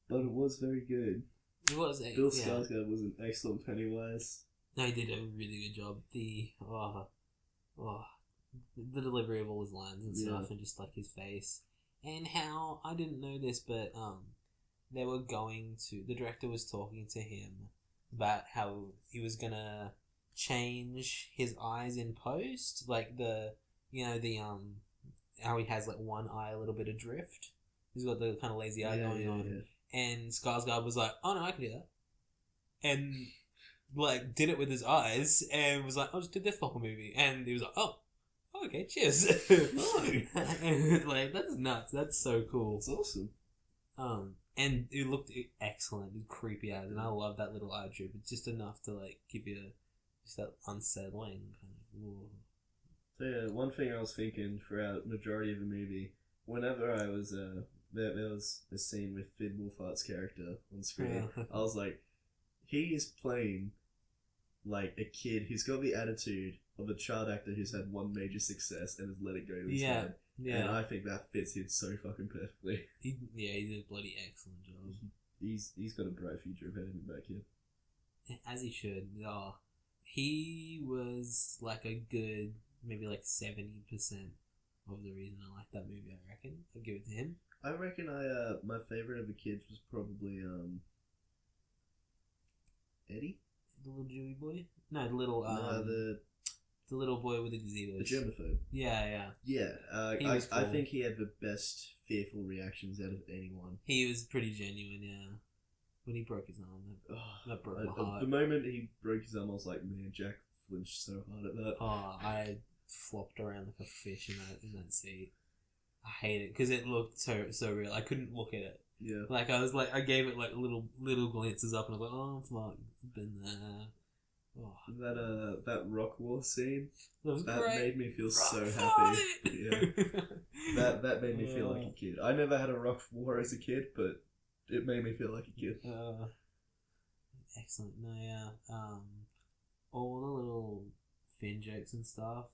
But it was very good. It was. Bill Skarsgård was an excellent Pennywise. No, he did a really good job. The delivery of all his lines and stuff, and just like his face, and how I didn't know this, but they were going to. The director was talking to him about how he was gonna change his eyes in post, like how he has like one eye a little bit adrift. He's got the kind of lazy eye going on, and Skarsgård was like, "Oh no, I can do that," and like did it with his eyes, and was like, "I'll just do this whole movie," and he was like, "Oh, okay, cheers." Like that's nuts. That's so cool. It's awesome. And it looked excellent. It was creepy as, and I love that little eye drip. It's just enough to like give you just that unsettling kind of. Whoa. So yeah, one thing I was thinking throughout the majority of the movie, whenever I was there was a scene with Finn Wolfhard's character on screen, I was like, he is playing like a kid who's got the attitude of a child actor who's had one major success and has let it go to his head. Yeah. And I think that fits him so fucking perfectly. He did a bloody excellent job. He's got a bright future ahead of him back here. As he should. Oh, he was like a good, maybe like 70% of the reason I like that movie, I reckon. I'll give it to him. I reckon my favourite of the kids was probably Eddie? The little Jewy boy? No, the little the little boy with the gazebos. The germaphobe. Yeah. Yeah, Cool. I think he had the best fearful reactions out of anyone. He was pretty genuine, yeah. When he broke his arm, that broke my heart. The moment he broke his arm, I was like, man, Jack flinched so hard at that. Oh, I flopped around like a fish in that seat. I hate it because it looked so real. I couldn't look at it. Yeah. Like I gave it like little glances up, and I was like, oh fuck, it's been there. Oh. That rock war scene that made me feel so happy. Yeah, that made me feel like a kid. I never had a rock war as a kid, but it made me feel like a kid. Excellent. No, yeah. All the little Finn jokes and stuff.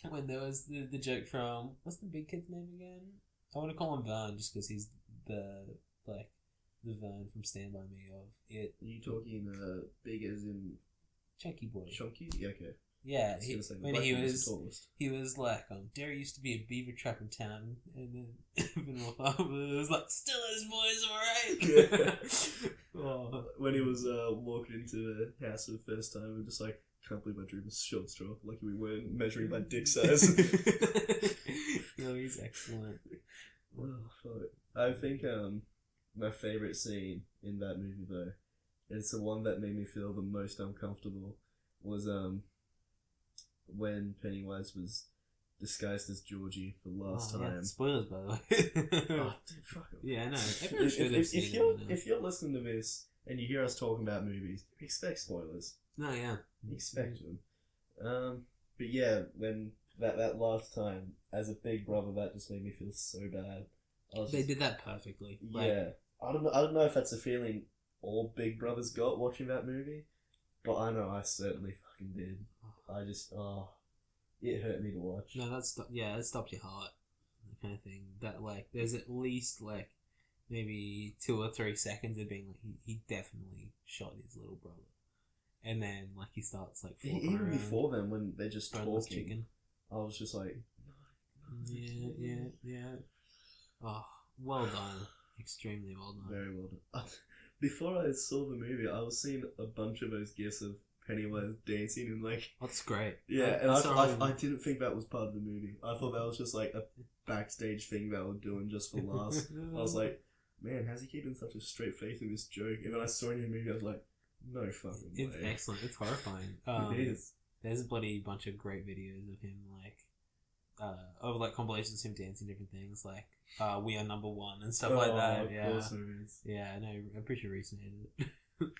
When there was the joke from, what's the big kid's name again? I want to call him Vern just because he's the Vern from Stand By Me of It. Are you talking big as in Chunky boy? Chunky? Yeah, okay. Yeah, he was like, Derry used to be a beaver trap in town, and then it was like, still his boys, alright. Yeah. When he was walking into the house for the first time, we were just like, can't believe I drew this short straw. Lucky we weren't measuring by dick size. No, he's excellent. Oh, fuck. I think my favourite scene in that movie though it's the one that made me feel the most uncomfortable, was when Pennywise was disguised as Georgie for the last time. Yeah. Spoilers, by the way. Oh, dude, fuck 'em. Yeah, I know. Everyone should have seen it. If you're listening to this and you hear us talking about movies, expect spoilers. No, yeah. Expect them. But yeah, when that last time, as a big brother, that just made me feel so bad. They did that perfectly. Yeah. I don't know if that's a feeling all big brothers got watching that movie, but I know I certainly fucking did. I just, it hurt me to watch. No, that stopped your heart, kind of thing. That, like, there's at least, like, maybe 2 or 3 seconds of being like, he definitely shot his little brother. And then, like, he starts, like, even before then, when they're just talking, chicken. I was just like, yeah. Oh, well done. Extremely well done. Very well done. Before I saw the movie, I was seeing a bunch of those gifs of Pennywise dancing and like... That's great. Yeah, and I didn't think that was part of the movie. I thought that was just like a backstage thing that we're doing just for laughs. I was like, man, how's he keeping such a straight face in this joke? And then I saw it in the movie, I was like, no fucking way. It's excellent. It's horrifying. It is. There's a bloody bunch of great videos of him, like, of like compilations of him dancing different things, like "We Are Number One" and stuff like that. Of course there is. Yeah, no, I'm pretty sure Reese made it.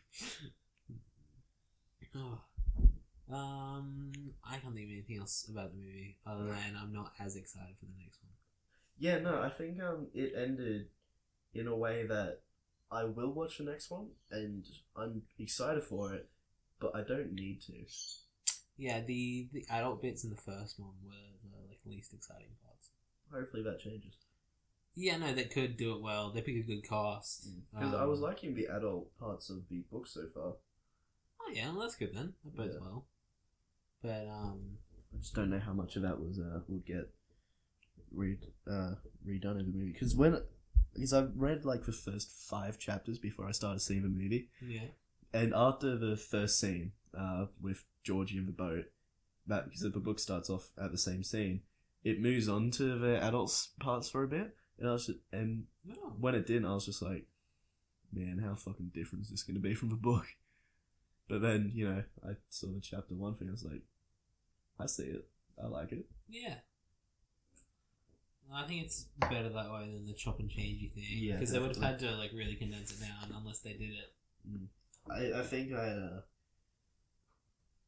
I can't think of anything else about the movie other than I'm not as excited for the next one. Yeah, no, I think it ended in a way that I will watch the next one, and I'm excited for it, but I don't need to. Yeah, the adult bits in the first one were the like least exciting parts. Hopefully that changes. Yeah, no, they could do it well. They pick a good cast. Because I was liking the adult parts of the book so far. Oh yeah, well, that's good then. That bodes well. But I just don't know how much of that will get redone in the movie. Because I read like the first 5 chapters before I started seeing the movie. Yeah. And after the first scene, with Georgie in the boat, that because the book starts off at the same scene, it moves on to the adults parts for a bit, and when it didn't, I was just like, man, how fucking different is this going to be from the book? But then, you know, I saw the chapter 1 thing, I was like, I see it, I like it. Yeah. I think it's better that way than the chop and changey thing. Yeah, because they would have had to like really condense it down unless they did it. I think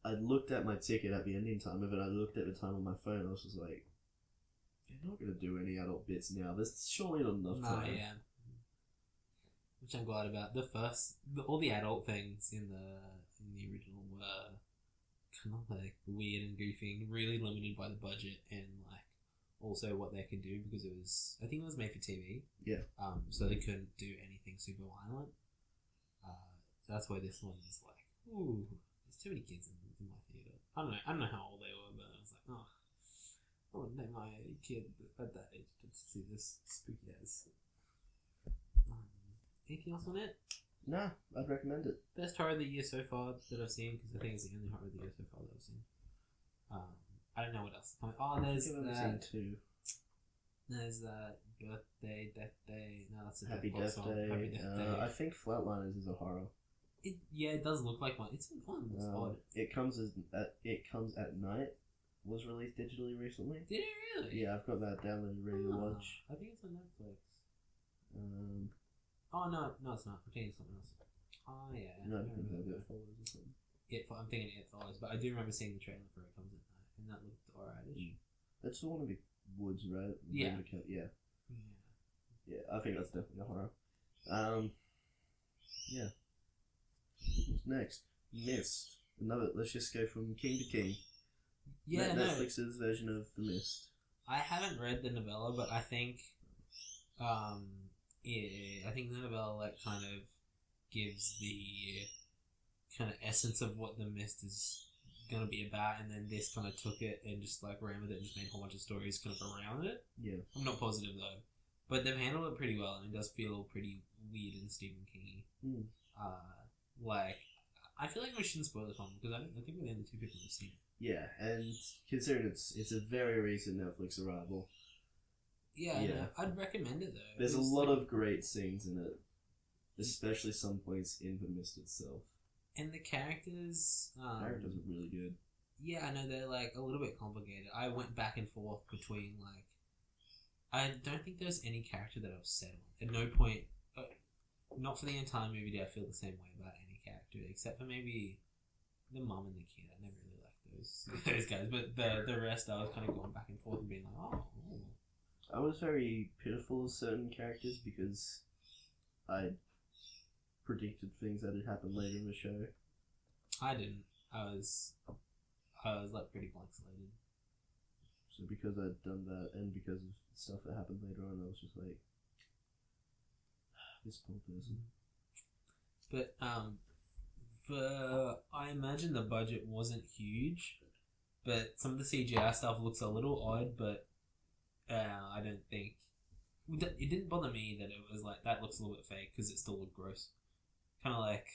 I looked at my ticket at the ending time of it. I looked at the time on my phone. I was just like, "You're not gonna do any adult bits now. There's surely not enough time." Yeah. Which I'm glad about. All the adult things in the original were kind of like weird and goofy, really limited by the budget and like also what they could do because I think it was made for TV. Yeah. So they couldn't do anything super violent. So that's why this one is like, ooh, there's too many kids in my theater. I don't know how old they were, but I was like, oh, I wouldn't take my kid at that age to see this spooky ass. Anything else on it? Nah, I'd recommend it. Best horror of the year so far that I've seen, because I think it's the only horror of the year so far that I've seen. I don't know what else. Oh, there's that. There's that birthday, death day. No, that's a Happy Death Day. Happy Death Day. I think Flatliners is a horror. It does look like one. It's fun. It's odd. It comes at night. Was released digitally recently. Did it really? Yeah, I've got that downloaded ready to watch. I think it's on Netflix. Oh no, it's not. I'm thinking something else. Oh yeah. No, I think It Follows or something. I'm thinking It Follows, but I do remember seeing the trailer for It Comes at Night, and that looked alright-ish. That's the one of the woods, right? Yeah. Yeah, I think that's definitely a horror. Yeah. What's next? Mist. Let's just go from king to king. Yeah, Netflix's version of The Mist. I haven't read the novella, but I think, I think the novella like kind of gives the kind of essence of what The Mist is gonna be about, and then this kind of took it and just like ran with it and just made a whole bunch of stories kind of around it. Yeah. I'm not positive though, but they've handled it pretty well, and it does feel pretty weird and Stephen King-y. Like, I feel like we shouldn't spoil this one because I think we're the only 2 people who've seen it. Yeah, and considering it's a very recent Netflix arrival. Yeah. I'd recommend it though. There's a lot of great scenes in it. Especially some points in the mist itself. And the characters... Characters are really good. Yeah, I know they're, like, a little bit complicated. I went back and forth between, like... I don't think there's any character that I was set on. At no point... not for the entire movie did I feel the same way about any character, except for maybe the mum and the kid. I never really liked those guys. But the rest, I was kind of going back and forth and being like, oh. I was very pitiful of certain characters because I predicted things that had happened later in the show. I didn't. I was like pretty blank slated. So because I'd done that and because of stuff that happened later on, I was just like, this poor person. But I imagine the budget wasn't huge, but some of the CGI stuff looks a little odd. But I don't think it didn't bother me that it was like that looks a little bit fake because it still looked gross. Kind of like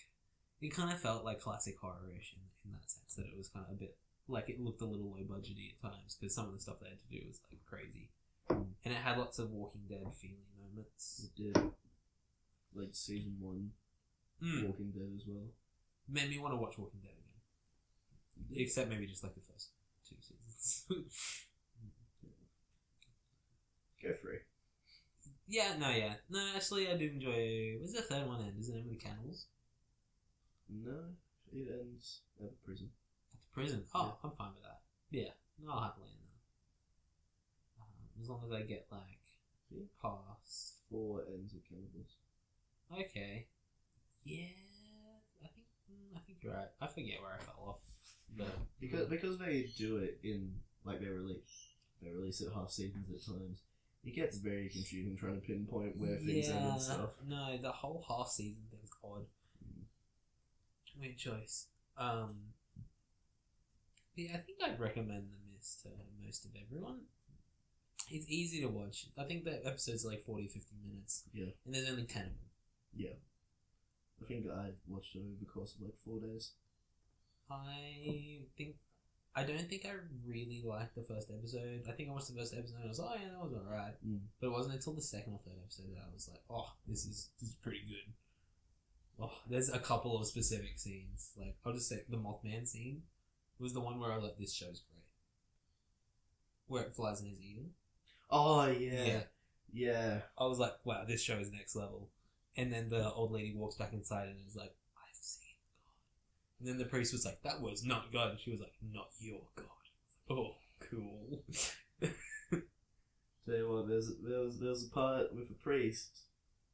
it kind of felt like classic horror-ish in that sense that it was kind of a bit like it looked a little low budgety at times because some of the stuff they had to do was like crazy, and it had lots of Walking Dead feeling moments. It did. Like season 1 Walking Dead as well. Made me want to watch Walking Dead again. Except maybe just like the first 2 seasons. Go for it. Yeah, no, actually I did enjoy... Where's the third one end? Is it end with the cannibals? No, it ends at the prison. At the prison? Oh, Yeah. I'm fine with that. Yeah, I'll happily end that. As long as I get like past 4 ends of cannibals. Okay. Yeah, I think you're right. I forget where I fell off. But because they do it in like they release it half seasons at times. It gets very confusing trying to pinpoint where things end and stuff. No, the whole half season thing's odd. Weird choice. Yeah, I think I'd recommend The Mist to most of everyone. It's easy to watch. I think the episodes are like 40, 50 minutes. Yeah. And there's only 10 of them. Yeah. I think I watched it over the course of like 4 days. I don't think I really liked the first episode. I think I watched the first episode and I was like, oh yeah, that was alright. But it wasn't until the second or third episode that I was like, oh, this is pretty good. Oh, there's a couple of specific scenes. Like, I'll just say the Mothman scene was the one where I was like, this show's great. Where it flies in his ear. Oh, yeah. Yeah. I was like, wow, this show is next level. And then the old lady walks back inside and is like, I've seen God. And then the priest was like, that was not God. And she was like, not your God. Oh, cool. Tell you what, there was a part with a priest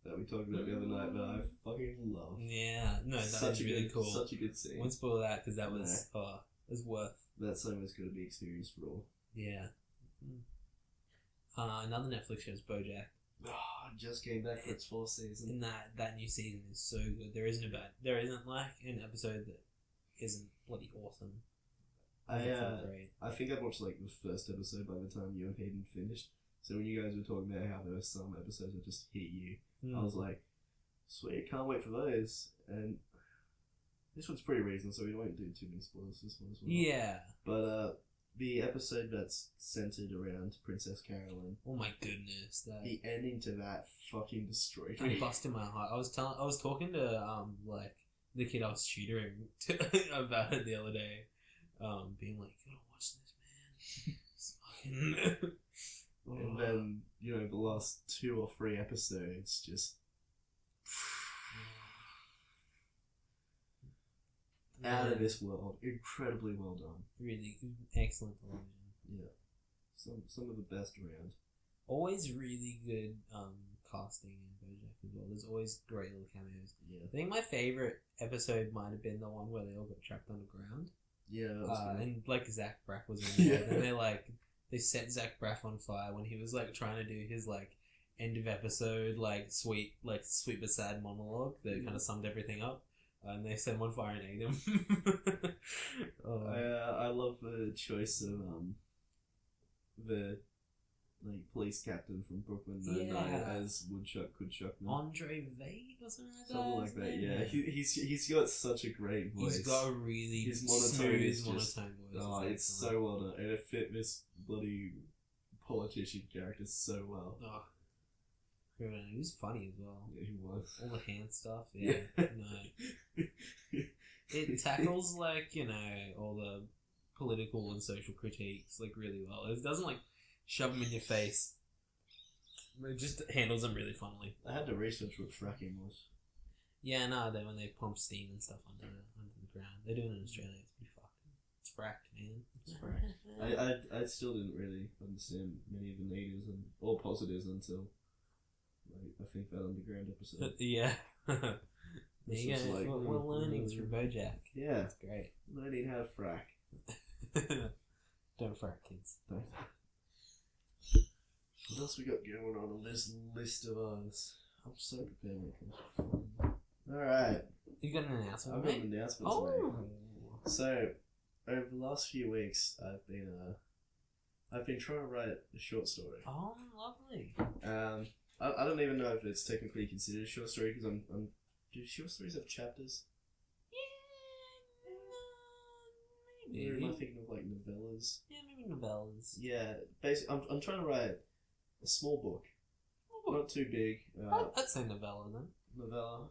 that we talked about the other night that I fucking love. Yeah, no, that was really cool. Such a good scene. Won't spoil that because that was, it was worth. That song was going to be experienced for all. Yeah. Another Netflix show is BoJack. Oh, I just came back for its 4th season. And that new season is so good. There isn't like an episode that isn't bloody awesome. I think I watched like the first episode by the time you and Hayden finished. So when you guys were talking about how there were some episodes that just hit you, I was like, sweet, can't wait for those. And this one's pretty recent, so we won't do too many spoilers this one as well. Yeah. But the episode that's centered around Princess Carolyn. Oh my goodness, the ending to that fucking destroyed me. I busted my heart. I was talking to like the kid I was tutoring about it the other day, being like, you gotta watch this, man. It's fucking. And then the last 2 or 3 episodes just out of this world. Incredibly well done. Really excellent television. Yeah. Some of the best around. Always really good casting in BoJack as well. There's always great little cameos. Yeah. I think my favourite episode might have been the one where they all got trapped underground. Yeah, that was good. And like Zach Braff was in there. And they set Zach Braff on fire when he was like trying to do his like end of episode sweet but sad monologue that kind of summed everything up. And they set him on fire and ate him. I love the choice of the police captain from Brooklyn Nine-Nine as Woodchuck Kudchuck. Andre Vade or something like that. Something like that, yeah. He's got such a great voice. He's got a really smooth monotone voice. Oh, it's so well done, and it fit this bloody politician character so well. He was funny as well. Yeah, he was. All the hand stuff. Yeah. No. It tackles like, you know, all the political and social critiques like really well. It doesn't like shove them in your face. It just handles them really funnily. I had to research what fracking was. Yeah, no, when they pump steam and stuff under the ground. They're doing it in Australia. It's pretty fucked. It's fracked, man. It's fracked. I still didn't really understand many of the negatives or positives until like I think that underground episode. Yeah. There you go. Like, we're learning through BoJack. Yeah. That's great. Learning how to frack. Don't frack, kids. Don't. What else we got going on this list of ours? I'm so prepared when it comes to fun. Alright. You got an announcement? I've got an announcement to make. So, over the last few weeks, I've been trying to write a short story. Oh, lovely. I don't even know if it's technically considered a short story because do short stories have chapters? Yeah, maybe. Or am I thinking of like novellas? Yeah, maybe novellas. Yeah, basically, I'm trying to write a small book, not too big. I'd say novella then. Novella.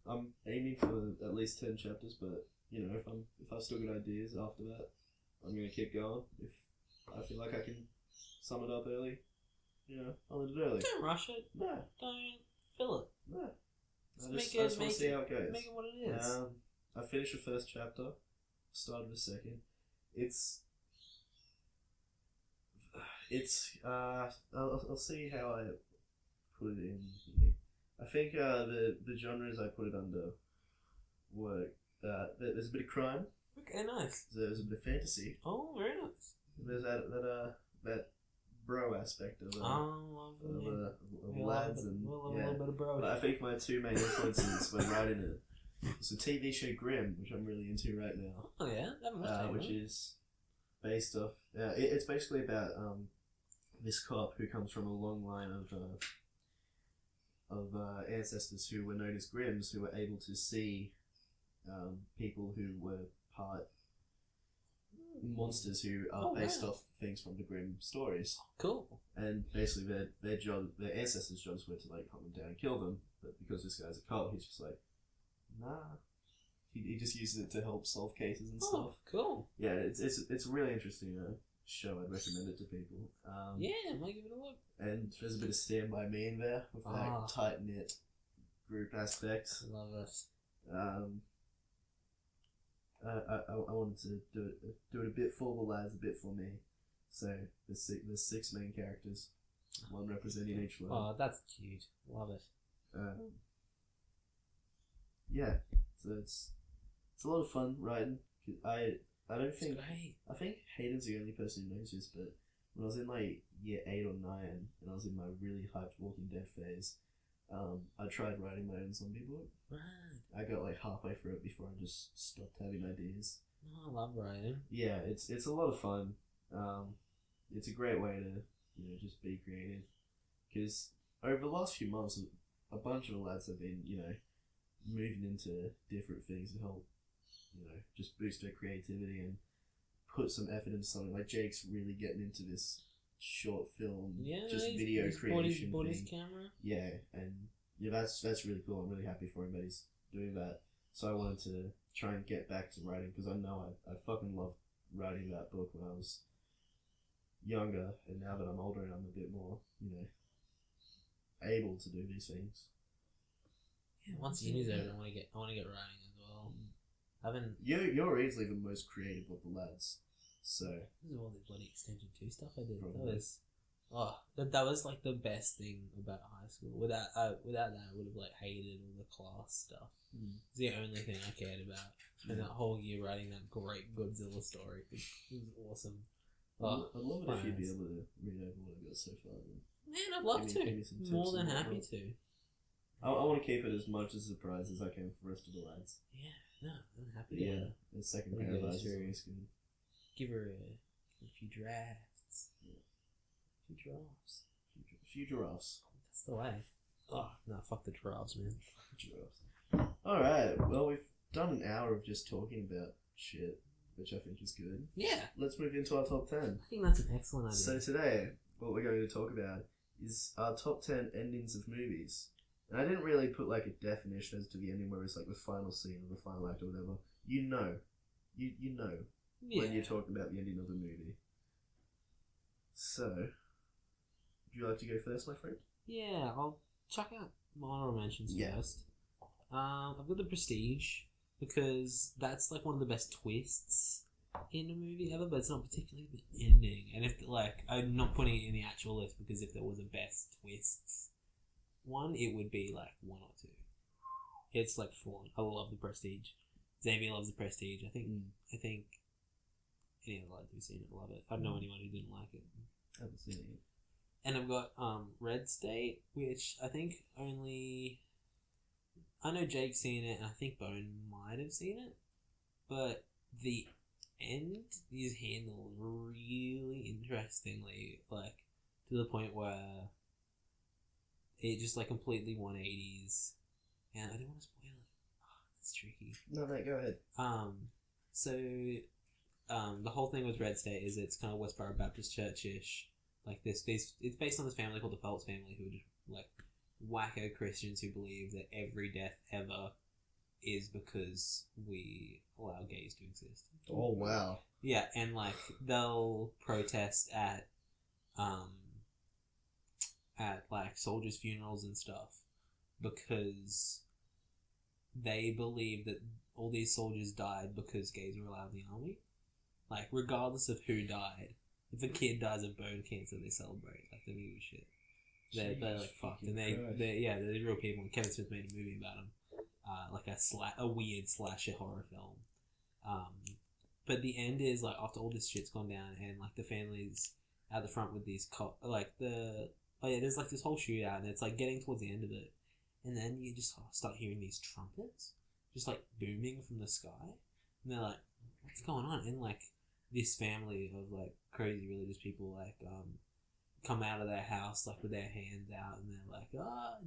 I'm aiming for at least 10 chapters, but you know, if I've still got ideas after that, I'm gonna keep going. If I feel like I can sum it up early, you know, I'll end it early. Don't rush it. No. Don't fill it. No. I Just just want to see how it goes. Make it what it is. I finished the first chapter, started the second. I'll see how I put it in here. I think the genres I put it under were there's a bit of crime. Okay, nice. There's a bit of fantasy. Oh, very nice. There's that bro aspect of lads and a little bit of bro. But I think my two main influences when writing it was a TV show Grimm, which I'm really into right now. Oh yeah, which is based off. It's basically about this cop who comes from a long line of ancestors who were known as Grimms, who were able to see people who were part monsters who are based off things from the Grimm stories. Cool. And basically their ancestors' jobs were to like hunt them down and kill them, but because this guy's a cop, he's just like, nah. He just uses it to help solve cases and stuff. Cool. Yeah, it's a really interesting show. I'd recommend it to people. Yeah, I might give it a look. And there's a bit of Stand By Me in there with that tight knit group aspect. Love it. I wanted to do it a bit for the lads, a bit for me. So there's six main characters, one representing each one. Oh, that's cute. Love it. Yeah, so it's a lot of fun writing. I don't think great. I think Hayden's the only person who knows this, but when I was in like year 8 or 9 and I was in my really hyped Walking Dead phase, I tried writing my own zombie book. Right. I got like halfway through it before I just stopped having ideas. Oh, I love writing. Yeah, it's a lot of fun. It's a great way to just be creative, because over the last few months, a bunch of the lads have been moving into different things to help just boost their creativity and put some effort into something. Like Jake's really getting into this short film, video creation bought thing. his camera. Yeah, and that's really cool. I'm really happy for him that he's doing that. So I wanted to try and get back to writing, because I know I fucking loved writing that book when I was younger, and now that I'm older and I'm a bit more able to do these things. Yeah, once uni's over, I want to get writing as well. You're easily the most creative of the lads. So this is all the bloody Extension 2 stuff I did. Probably. That was like the best thing about high school. Without that, I would have like hated all the class stuff. It's the only thing I cared about. And that whole year writing that great Godzilla story, it was awesome. I'd love it if you'd be able to read over what I got so far. Man, I'd love to. More than happy to. I want to keep it as much a surprise as I can for the rest of the lads. Yeah, no, I'm happy. Yeah, the second pair of eyes is always good. Give her a few drafts. Yeah. Few giraffes. That's the way. Oh, no, fuck the giraffes, man. Giraffes. Alright, well, we've done an hour of just talking about shit, which I think is good. Yeah. Let's move into our top 10. I think that's an excellent idea. So today, what we're going to talk about is our top 10 endings of movies. And I didn't really put like a definition as to the ending where it's like the final scene or the final act or whatever. You know. You know when you're talking about the ending of a movie. So, would you like to go first, my friend? Yeah, I'll check out my honorable mentions first. I've got The Prestige, because that's like one of the best twists in a movie ever, but it's not particularly the ending. And if like, I'm not putting it in the actual list because if there was a best twists one, it would be like 1 or 2. It's like full on. I love The Prestige. Xavier loves The Prestige. I think any of the lads who've seen it love it. I don't know anyone who didn't like it. I haven't seen it. And I've got Red State, which I think I know Jake's seen it, and I think Bone might have seen it, but the end is handled really interestingly, like to the point where it just like completely 180s, and I don't want to spoil it. Oh, that's tricky. No, mate, go ahead. The whole thing with Red State is it's kind of Westboro Baptist Church-ish. Like it's based on this family called the Phelps family, who are just like wacko Christians who believe that every death ever is because we allow gays to exist. Oh wow. Yeah, and like they'll protest at like soldiers' funerals and stuff because they believe that all these soldiers died because gays were allowed in the army. Like regardless of who died. If a kid dies of bone cancer, they celebrate. Like, they do shit. They're like, fucked. And they're real people. And Kevin Smith made a movie about them. Like a weird slasher horror film. But the end is, like, after all this shit's gone down and, like, the family's at the front with these there's, like, this whole shootout and it's, like, getting towards the end of it. And then you just start hearing these trumpets just, like, booming from the sky. And they're like, what's going on? And, like, this family of like crazy religious people like come out of their house like with their hands out and they're like,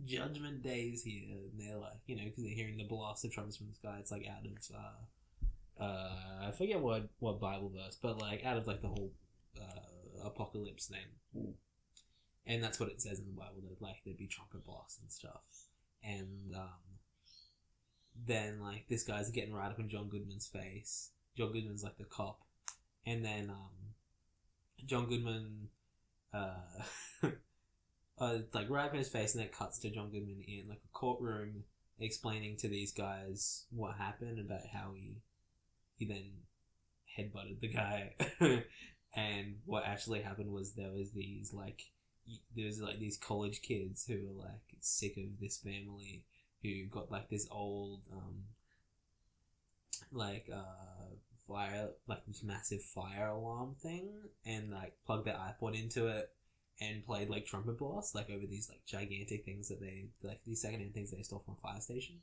Judgment Day's here, and they're like, you know, because they're hearing the blast of trumpets from the sky. It's like out of I forget what Bible verse, but like out of like the whole apocalypse thing. Ooh. And that's what it says in the Bible, that like there'd be trumpet blasts and stuff. And then like this guy's getting right up in John Goodman's face. John Goodman's like the cop. And then John Goodman like right up in his face, and then it cuts to John Goodman in like a courtroom explaining to these guys what happened, about how he then headbutted the guy. And what actually happened was there was these these college kids who were like sick of this family who got like this old fire, like this massive fire alarm thing, and like plugged their iPod into it and played like trumpet blasts like over these like gigantic things that they like, these secondhand things they stole from a fire station.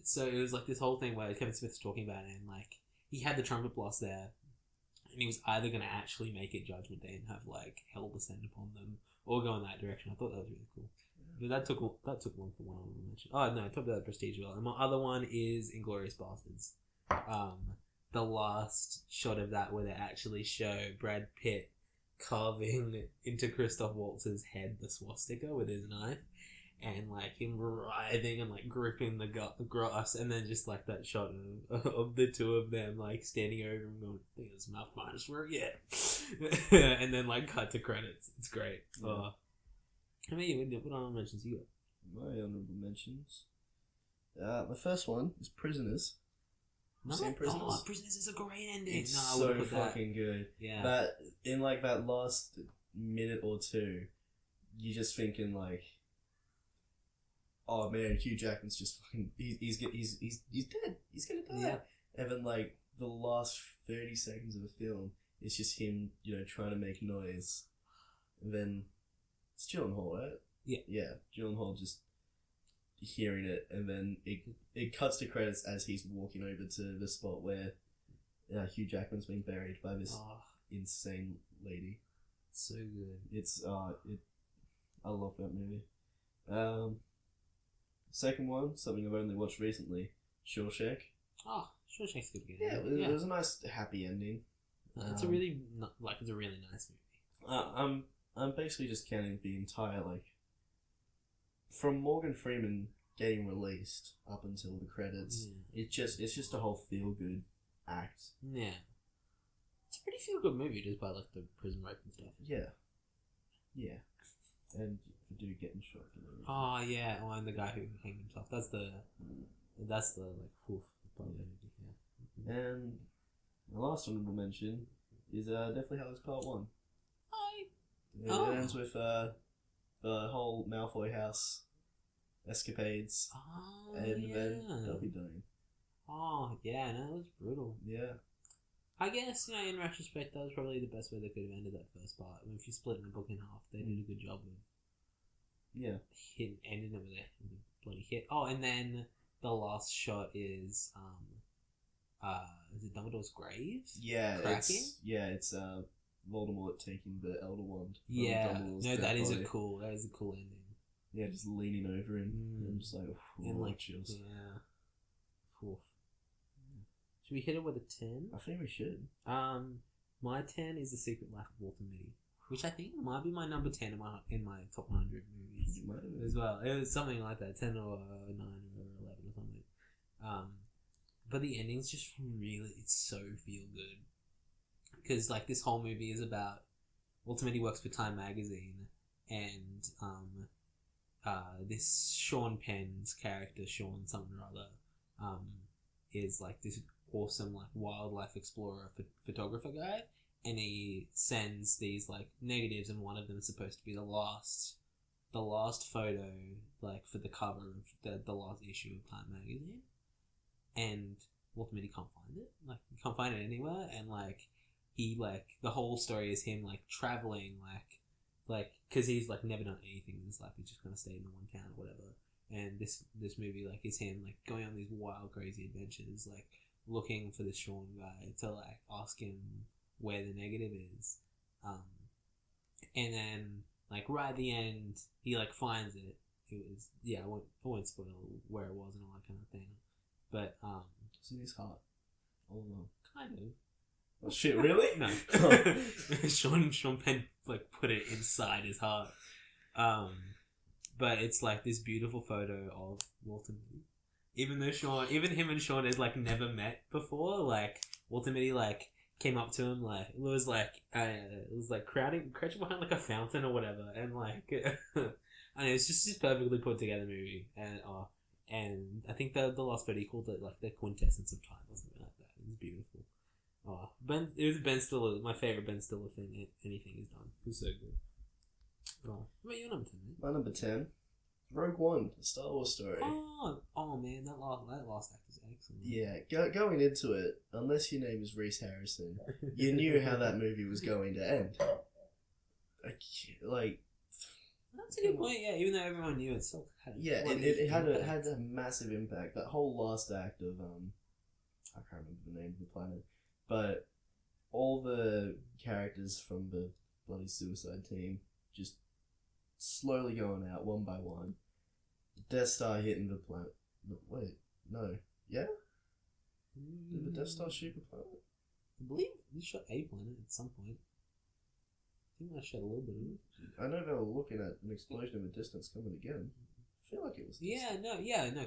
So it was like this whole thing where Kevin Smith's talking about it, and like he had the trumpet blast there, and he was either going to actually make it Judgment Day and have like hell descend upon them, or go in that direction. I thought that was really cool. But that took long for one to mention. Oh no, I talked about Prestige as well. And my other one is Inglourious Bastards. The last shot of that where they actually show Brad Pitt carving into Christoph Waltz's head the swastika with his knife, and like him writhing and like gripping the grass, and then just like that shot of the two of them like standing over him going, I think it's mouth minus work, yeah. And then like cut to credits. It's great. Yeah. How many what honorable mentions you got? My honorable mentions. My first one is Prisoners. Prisoners? Oh, Prisoners is a great ending. It's so fucking good. Yeah. That in like that last minute or two, you're just thinking like, oh man, Hugh Jackman's just fucking he's dead. He's gonna die. Yeah. And then like the last 30 seconds of the film, it's just him, you know, trying to make noise. And then it's Gyllenhaal, right? Yeah. Yeah, Gyllenhaal just hearing it, and then it cuts to credits as he's walking over to the spot where Hugh Jackman's being buried by this insane lady. So good. It's I love that movie. Second one, something I've only watched recently, Shawshank. Oh, Shawshank's good again. Yeah, it was a nice happy ending. It's a really nice movie. I'm basically just counting the entire, like, from Morgan Freeman getting released up until the credits. It's just a whole feel good act. Yeah. It's a pretty feel good movie just by like the prison rape and stuff. Yeah. Yeah. And the dude getting shot. Oh yeah, and the guy who hanged himself. That's the like woof. Yeah. And the last honorable mention is definitely Hell's Part 1. It ends with the whole Malfoy house escapades, and then they'll be dying. Oh yeah, no, it was brutal. Yeah. I guess, in retrospect, that was probably the best way they could have ended that first part. I mean, if you split the book in half, they did a good job of ending it with a bloody hit. Oh, and then the last shot is it Dumbledore's grave? Yeah, cracking? It's Voldemort taking the Elder Wand. Yeah, no, that is a cool ending. Yeah, just leaning over him and just like, chills. Yeah. Oof. Should we hit it with a 10? I think we should. My 10 is The Secret Life of Walter Mitty, which I think might be my number 10 in my top 100 movies as well. It was something like that, 10 or 9 or 11 or something. But the ending's just really, it's so feel good. Because like this whole movie is about Walter Mitty works for Time magazine, and this Sean Penn's character, Sean something or other, is like this awesome like wildlife explorer photographer guy, and he sends these like negatives, and one of them is supposed to be the last photo like for the cover of the last issue of Time magazine, and Walter Mitty can't find it. Like he can't find it anywhere, and like he like the whole story is him like traveling like because he's like never done anything in his life. He's just kind of stayed in one town or whatever. And this movie like is him like going on these wild crazy adventures, like looking for the Sean guy to like ask him where the negative is, and then like right at the end he like finds it. It was I won't spoil where it was and all that kind of thing, but it's in his heart all along. Kind of. Oh shit! Really? No. Sean Penn like put it inside his heart. But it's like this beautiful photo of Walter Mitty. Even him and Sean had like never met before. Like Walter Mitty like came up to him, like it was like crouching behind like a fountain or whatever, and like I know it's just this perfectly put together movie, and I think the last photo he called it like the quintessence of time or something like that. It was beautiful. Oh, it was Ben Stiller, my favorite Ben Stiller thing. Anything he's done, it was so good. Oh, what about your number 10? My number 10, Rogue One, a Star Wars story. Oh man, that last act is excellent. Yeah, going into it, unless your name is Reese Harrison, you knew how that movie was going to end. Like that's a good point. Yeah, even though everyone knew it, still had it had a massive impact. That whole last act of I can't remember the name of the planet, but all the characters from the bloody Suicide Team just slowly going out one by one. Death Star hitting the planet. Wait, no. Yeah? Did the Death Star shoot the planet? I believe they shot a planet at some point. I think I shot a little bit of it. I know they were looking at an explosion in the distance coming again. I feel like it was. No,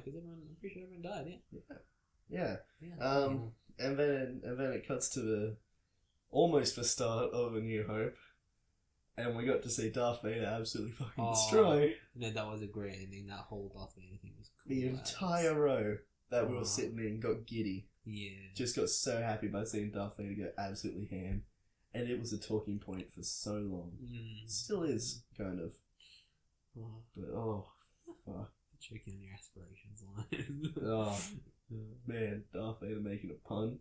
because I'm pretty sure everyone died. Yeah. And then it cuts to almost the start of A New Hope. And we got to see Darth Vader absolutely fucking destroy. No, that was a great ending. That whole Darth Vader thing was cool. The entire row that we were sitting in got giddy. Yeah. Just got so happy by seeing Darth Vader go absolutely ham. And it was a talking point for so long. Still is, kind of. But, fuck. Choking on your aspirations line. Man, Darth Vader making a pun.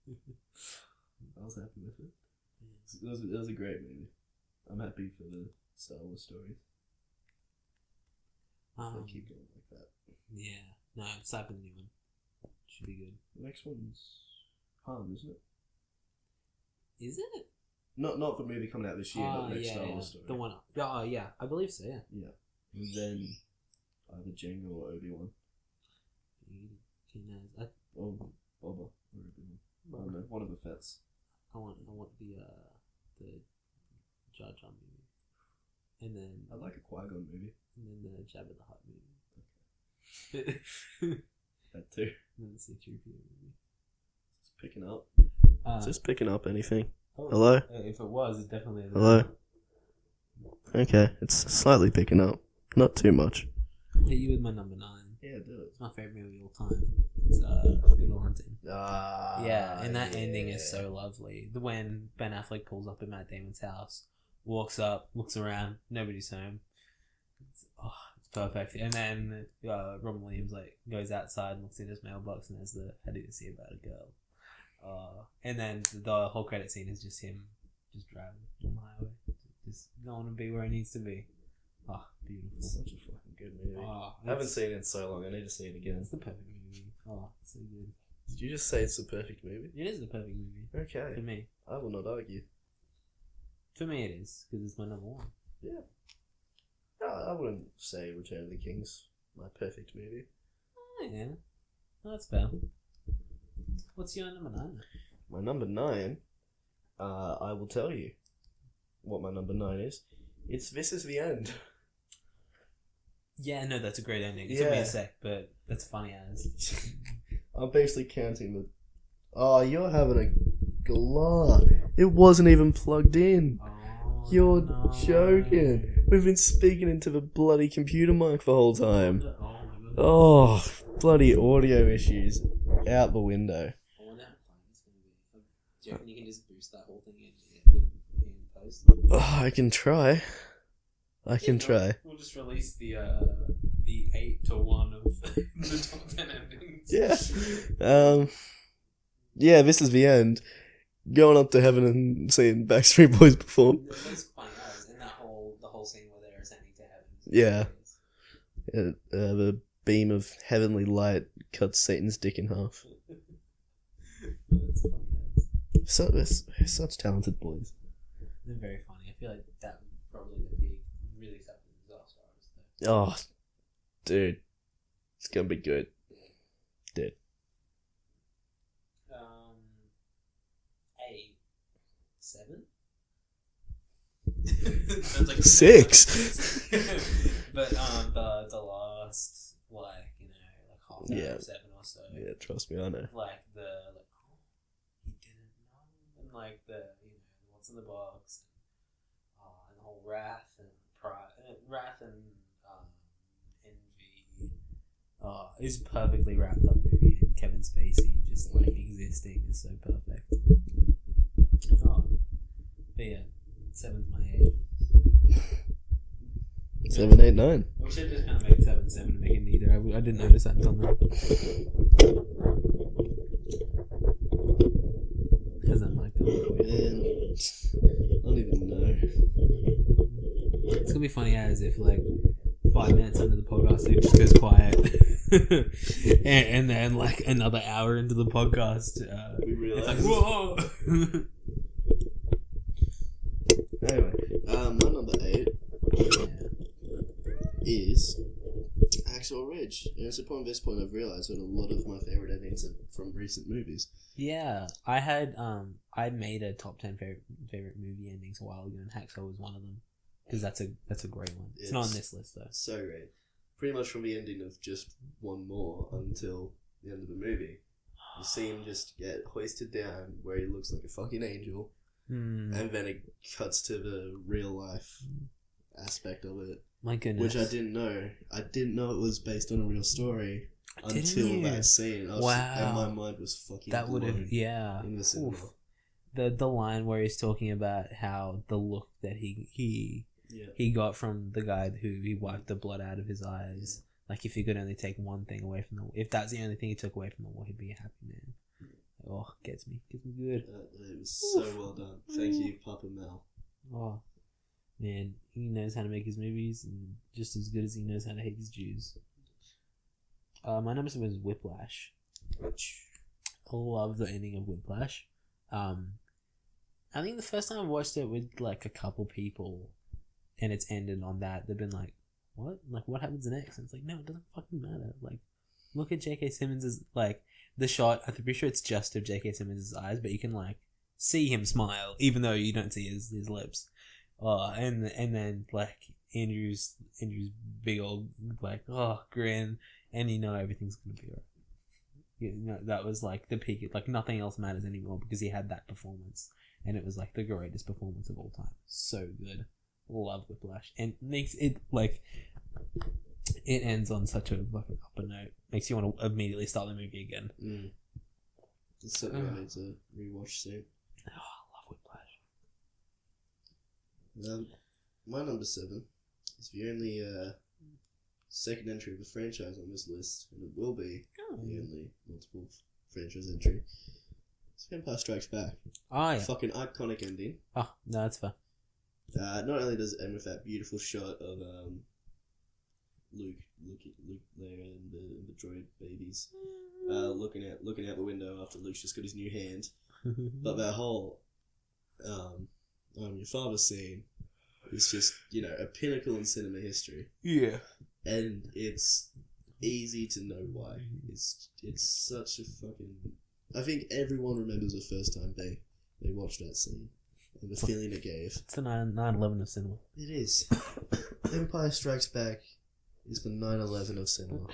I was happy with it. It was a great movie. I'm happy for the Star Wars stories. So keep going like that. Yeah. No, I'm excited for the new one. Should be good. The next one's Han, isn't it? Is it? Not the movie coming out this year, but the next Star Wars story. The one up. Oh, yeah. I believe so, yeah. Yeah. And then either Jango or Obi-Wan. Or Boba or Obi-Wan. I don't know, one of the Fets. I want the Jar Jar movie. And then I like a Qui-Gon movie. And then the Jabba the Hutt movie. That too. And then the C-3PO movie. It's picking up. Is this picking up anything? Oh, Hello? If it was, it definitely is. Hello? Okay, it's slightly picking up. Not too much. Hit you with my number 9. Yeah, do it. It's my favourite movie of all time. It's Good Will Hunting. Yeah, and that ending is so lovely. When Ben Affleck pulls up at Matt Damon's house, walks up, looks around, nobody's home. It's perfect. And then Robin Williams goes outside and looks in his mailbox and there's the "How did you see about a girl?" And then the whole credit scene is just him just driving on the highway, just going to be where he needs to be. Beautiful. It's such a fucking good movie. I haven't seen it in so long. I need to see it again. It's the perfect movie. It's so good. Did you just say it's the perfect movie? It is the perfect movie. Okay. For me. I will not argue. For me it is, because it's my number 1. Yeah. No, I wouldn't say Return of the King's my perfect movie. Oh, yeah. No, that's fair. What's your number 9? My number 9, I will tell you what my number 9 is. It's This Is the End. Yeah, no, that's a great ending. It took me a sec, but that's funny as. I'm basically counting the... Oh, you're having a glass. It wasn't even plugged in. You're joking. We've been speaking into the bloody computer mic the whole time. Oh, bloody audio issues. Out the window. I wonder how fun it's going to be. Do you reckon you can just boost that whole thing in post? Oh, I can try. Try. We'll just release the 8 to 1 of the top 10 endings. Yeah. Yeah, This Is the End. Going up to heaven and seeing Backstreet Boys perform. That's funny, and the whole scene where they're ascending to heaven. Yeah. The beam of heavenly light cuts Satan's dick in half. That's funny. They're such talented boys. They're very funny. I feel like that was probably the big, really tough disaster. Oh, dude. It's gonna be good. Dude. 7? Sounds like 6. But the last half an hour, 7 or so. Yeah, trust me, I know. He didn't know, and the what's in the box, and the whole wrath and envy. It's perfectly wrapped up movie, and Kevin Spacey just existing is so perfect. But yeah, 7's my 8. 7, 8, 9. We should just kind of make 7 7 and make it neither. I didn't notice that until now. How's that mic going for you? Man, I don't even know. It's gonna be funny as if 5 minutes into the podcast it just goes quiet. and then another hour into the podcast We realize. it's whoa. Anyway, my number 8 is Hacksaw Ridge. And it's upon this point I've realised that a lot of my favourite endings are from recent movies. Yeah, I had I made a top 10 favorite movie endings a while ago, and Hacksaw was one of them because that's a great one. It's not on this list though. So great. Pretty much from the ending of just one more until the end of the movie, you see him just get hoisted down where he looks like a fucking angel. And then it cuts to the real life aspect of it. My goodness. Which I didn't know. I didn't know it was based on a real story until that scene. And my mind was fucking that would have, in the cinema. The line where he's talking about how the look that he got from the guy who he wiped the blood out of his eyes. If he could only take one thing away from if that's the only thing he took away from the war, he'd be a happy man. Oh, gets me good. It was so well done. Thank you, Papa Mel. Oh, man, he knows how to make his movies, and just as good as he knows how to hate his Jews. My number 7 is Whiplash. I love the ending of Whiplash. I think the first time I watched it with a couple people, and it's ended on that, they've been like, "What? What happens next?" And it's no, it doesn't fucking matter. Look at J.K. Simmons' the shot. I'm pretty sure it's just of J.K. Simmons' eyes, but you can see him smile, even though you don't see his lips. And then like Andrew's big old like grin, and everything's gonna be alright. That was like the peak. Like nothing else matters anymore because he had that performance, and it was like the greatest performance of all time. So good, love Whiplash, and makes it like it ends on such a fucking upper note. Makes you want to immediately start the movie again. It's something I need to rewatch soon. Oh, I love Whiplash. My number 7 is the only second entry of the franchise on this list, and it will be the only multiple franchise entry. It's Empire Strikes Back. Oh yeah. Fucking iconic ending. Oh no, that's fair. Not only does it end with that beautiful shot of Luke, Leia, and the droid babies, looking out the window after Luke's just got his new hand, but that whole your father scene is just a pinnacle in cinema history. Yeah, and it's easy to know why. It's such a fucking. I think everyone remembers the first time they watched that scene and the feeling it gave. It's the 9/11 of cinema. It is. Empire Strikes Back is the 9/11 of cinema.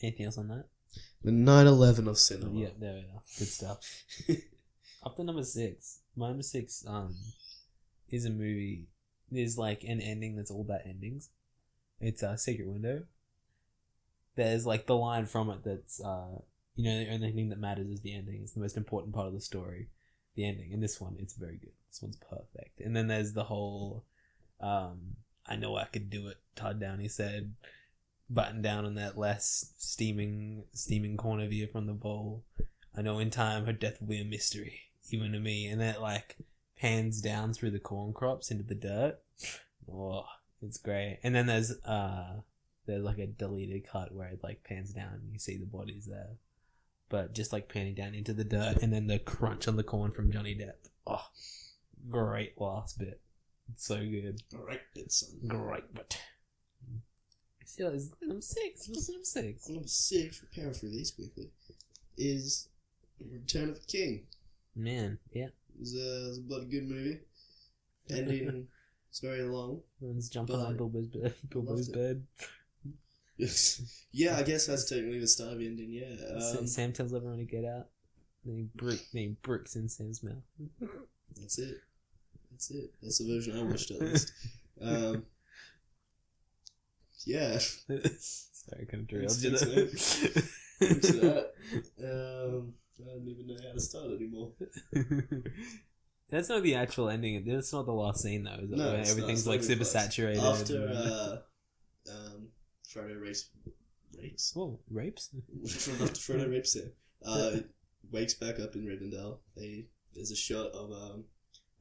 Anything else on that? The 9/11 of cinema. Yeah, there we are. Good stuff. Up to number 6. My number 6 is a movie. There's like an ending that's all about endings. It's Secret Window. There's like the line from it that's the only thing that matters is the ending. It's the most important part of the story, the ending. And this one, it's very good. This one's perfect. And then there's the whole I know I could do it, Todd Downey said, button down on that last steaming corner view from the bowl. I know in time her death will be a mystery, even to me. And that like pans down through the corn crops into the dirt. Oh, it's great. And then there's like a deleted cut where it like pans down and you see the bodies there, but just like panning down into the dirt, and then the crunch on the corn from Johnny Depp. Oh, great last bit. It's so good. Great bit, son. Great bit. So it's number 6. What's number 6? Number 6, we're powering through these quickly, is Return of the King. Man, yeah. It's a bloody good movie. Ending, it's very long. Everyone's jumping on Bilbo's bed. Yeah, I guess that's technically the start of the ending, yeah. Sam tells everyone to get out. Then he bricks in Sam's mouth. That's it. That's the version I watched, at least. Yeah. Sorry, I couldn't derailed you Thanks to that. I don't even know how to start anymore. That's not the actual ending. That's not the last scene, though, is it? No, Where everything's like super saturated. After Frodo rapes. Oh, rapes? After Frodo rapes him, wakes back up in Rivendell. There's a shot of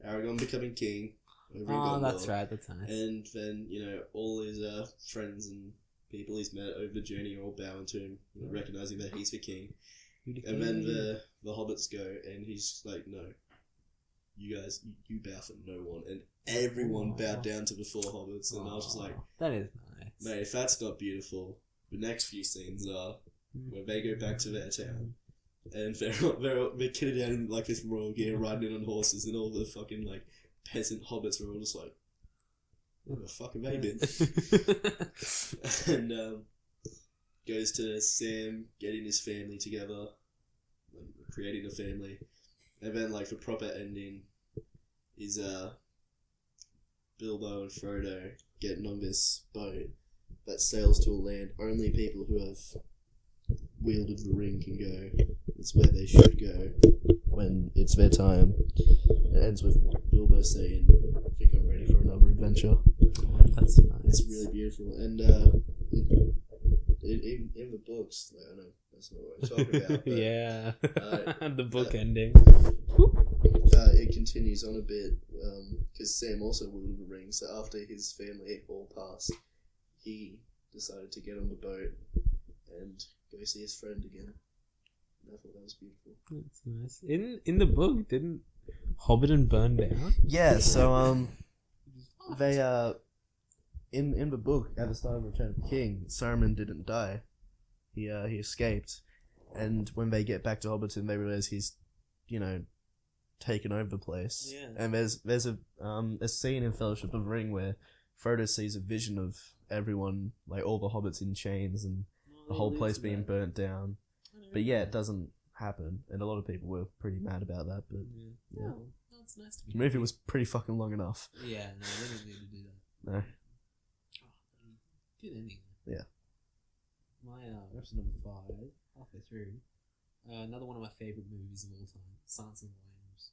Aragorn becoming king. Oh, that's right. That's nice. And then all his friends and people he's met over the journey are all bowing to him, recognizing that he's the king. And then the hobbits go, and he's like, "No, you guys, you bow for no one." And everyone bowed down to the 4 hobbits, and I was just like, "That is nice, mate. If that's not beautiful, the next few scenes are where they go back to their town, and they're kitted out in like this royal gear, riding in on horses, and all the fucking like peasant hobbits were all just like, "Where the fuck have they been?" And goes to Sam getting his family together, like, creating a family, and then like the proper ending is Bilbo and Frodo getting on this boat that sails to a land only people who have wielded the ring can go. It's where they should go when it's their time. It ends with Bilbo saying, "I think I'm ready for another adventure." That's nice. It's really beautiful, and in the books, like, I know that's not what I'm talking about. But, yeah, the book ending. It continues on a bit because Sam also wielded the ring. So after his family all passed, he decided to get on the boat and go see his friend again. And I thought that was beautiful. That's nice. In the book, didn't Hobbiton burn down? Yeah. So they in the book at the start of Return of the King, Saruman didn't die. He escaped, and when they get back to Hobbiton, they realize he's taken over the place. Yeah. And there's a scene in Fellowship of the Ring where Frodo sees a vision of everyone, like all the hobbits in chains and the whole place being burnt down. But yeah, it doesn't happen, and a lot of people were pretty mad about that. But yeah, Oh, it's nice to be. the movie was pretty fucking long enough. Yeah, no, they didn't need to do that. No. Oh, good ending. Yeah. My episode number 5, halfway through. Another one of my favorite movies of all time, Silence of the Lambs.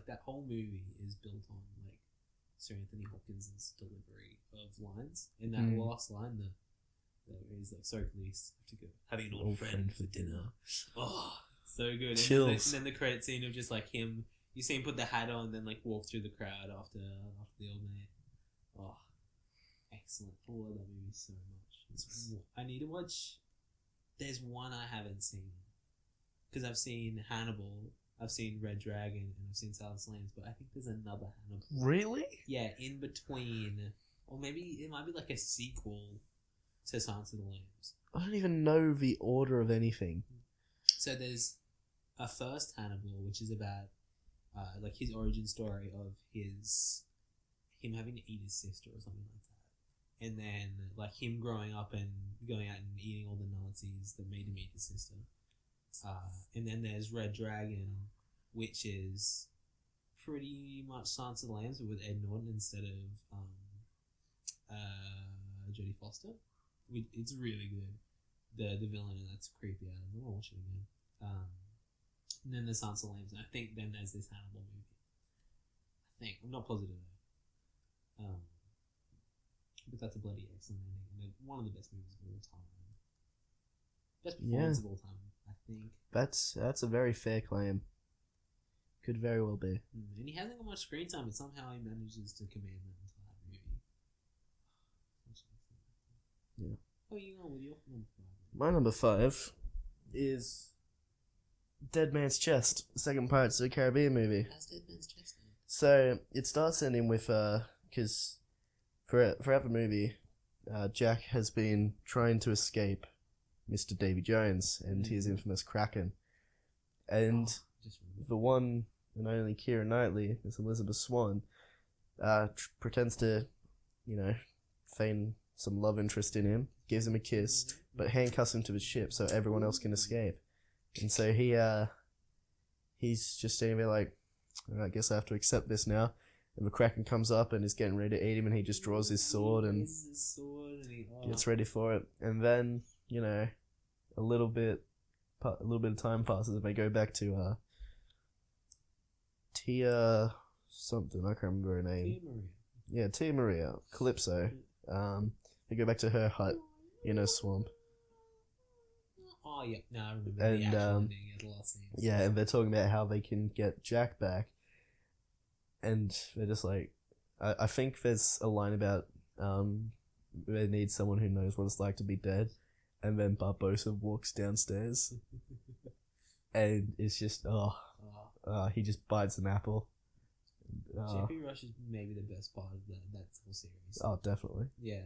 That whole movie is built on like Sir Anthony Hopkins' delivery of lines. In that last line, he's like, "Sorry, police, I have to go having an old friend for dinner." Oh, so good. Chills. And then the credit scene of just like him. You see him put the hat on, then like walk through the crowd after the old man. Oh, excellent! I love that movie so much. I need to watch. There's one I haven't seen because I've seen Hannibal, I've seen Red Dragon, and I've seen Silence of the Lambs, but I think there's another Hannibal. Really? Yeah, in between, or maybe it might be like a sequel to Silence of the Lambs. I don't even know the order of anything. So there's a first Hannibal, which is about like his origin story of him having to eat his sister or something like that, and then like him growing up and going out and eating all the Nazis that made him eat his sister. And then there's Red Dragon, which is pretty much Silence of the Lambs but with Ed Norton instead of Jodie Foster. It's really good. The villain and that's creepy. I don't want to watch it again. And then there's Silence of the Lambs, and I think then there's this Hannibal movie. I'm not positive though. But that's a bloody excellent ending, and one of the best movies of all time. Best performance of all time, I think. That's a very fair claim. Could very well be. And he hasn't got much screen time, but somehow he manages to command that entire movie. Yeah. How are you going with your number 5? My number 5 is Dead Man's Chest, the second Pirates of the Caribbean movie. How's Dead Man's Chest? So it starts ending with because throughout the movie, Jack has been trying to escape Mr. Davy Jones and his infamous Kraken, and the one and only Keira Knightley, Miss Elizabeth Swann, pretends to, feign some love interest in him, gives him a kiss, but handcuffs him to the ship so everyone else can escape. And so he's just standing there like, I guess I have to accept this now. And the Kraken comes up and is getting ready to eat him, and he just draws his sword and gets ready for it. And then, a little bit of time passes, and they go back to Tia something. I can't remember her name. Yeah, Tia Maria, Calypso. They go back to her hut in a swamp. Oh yeah, no, I remember And the actual ending at the last scene. yeah, and they're talking about how they can get Jack back. And they're just like, I think there's a line about they need someone who knows what it's like to be dead, and then Barbosa walks downstairs, and it's just he just bites an apple. Jeffrey Rush is maybe the best part of that whole series. Oh, definitely. Yeah.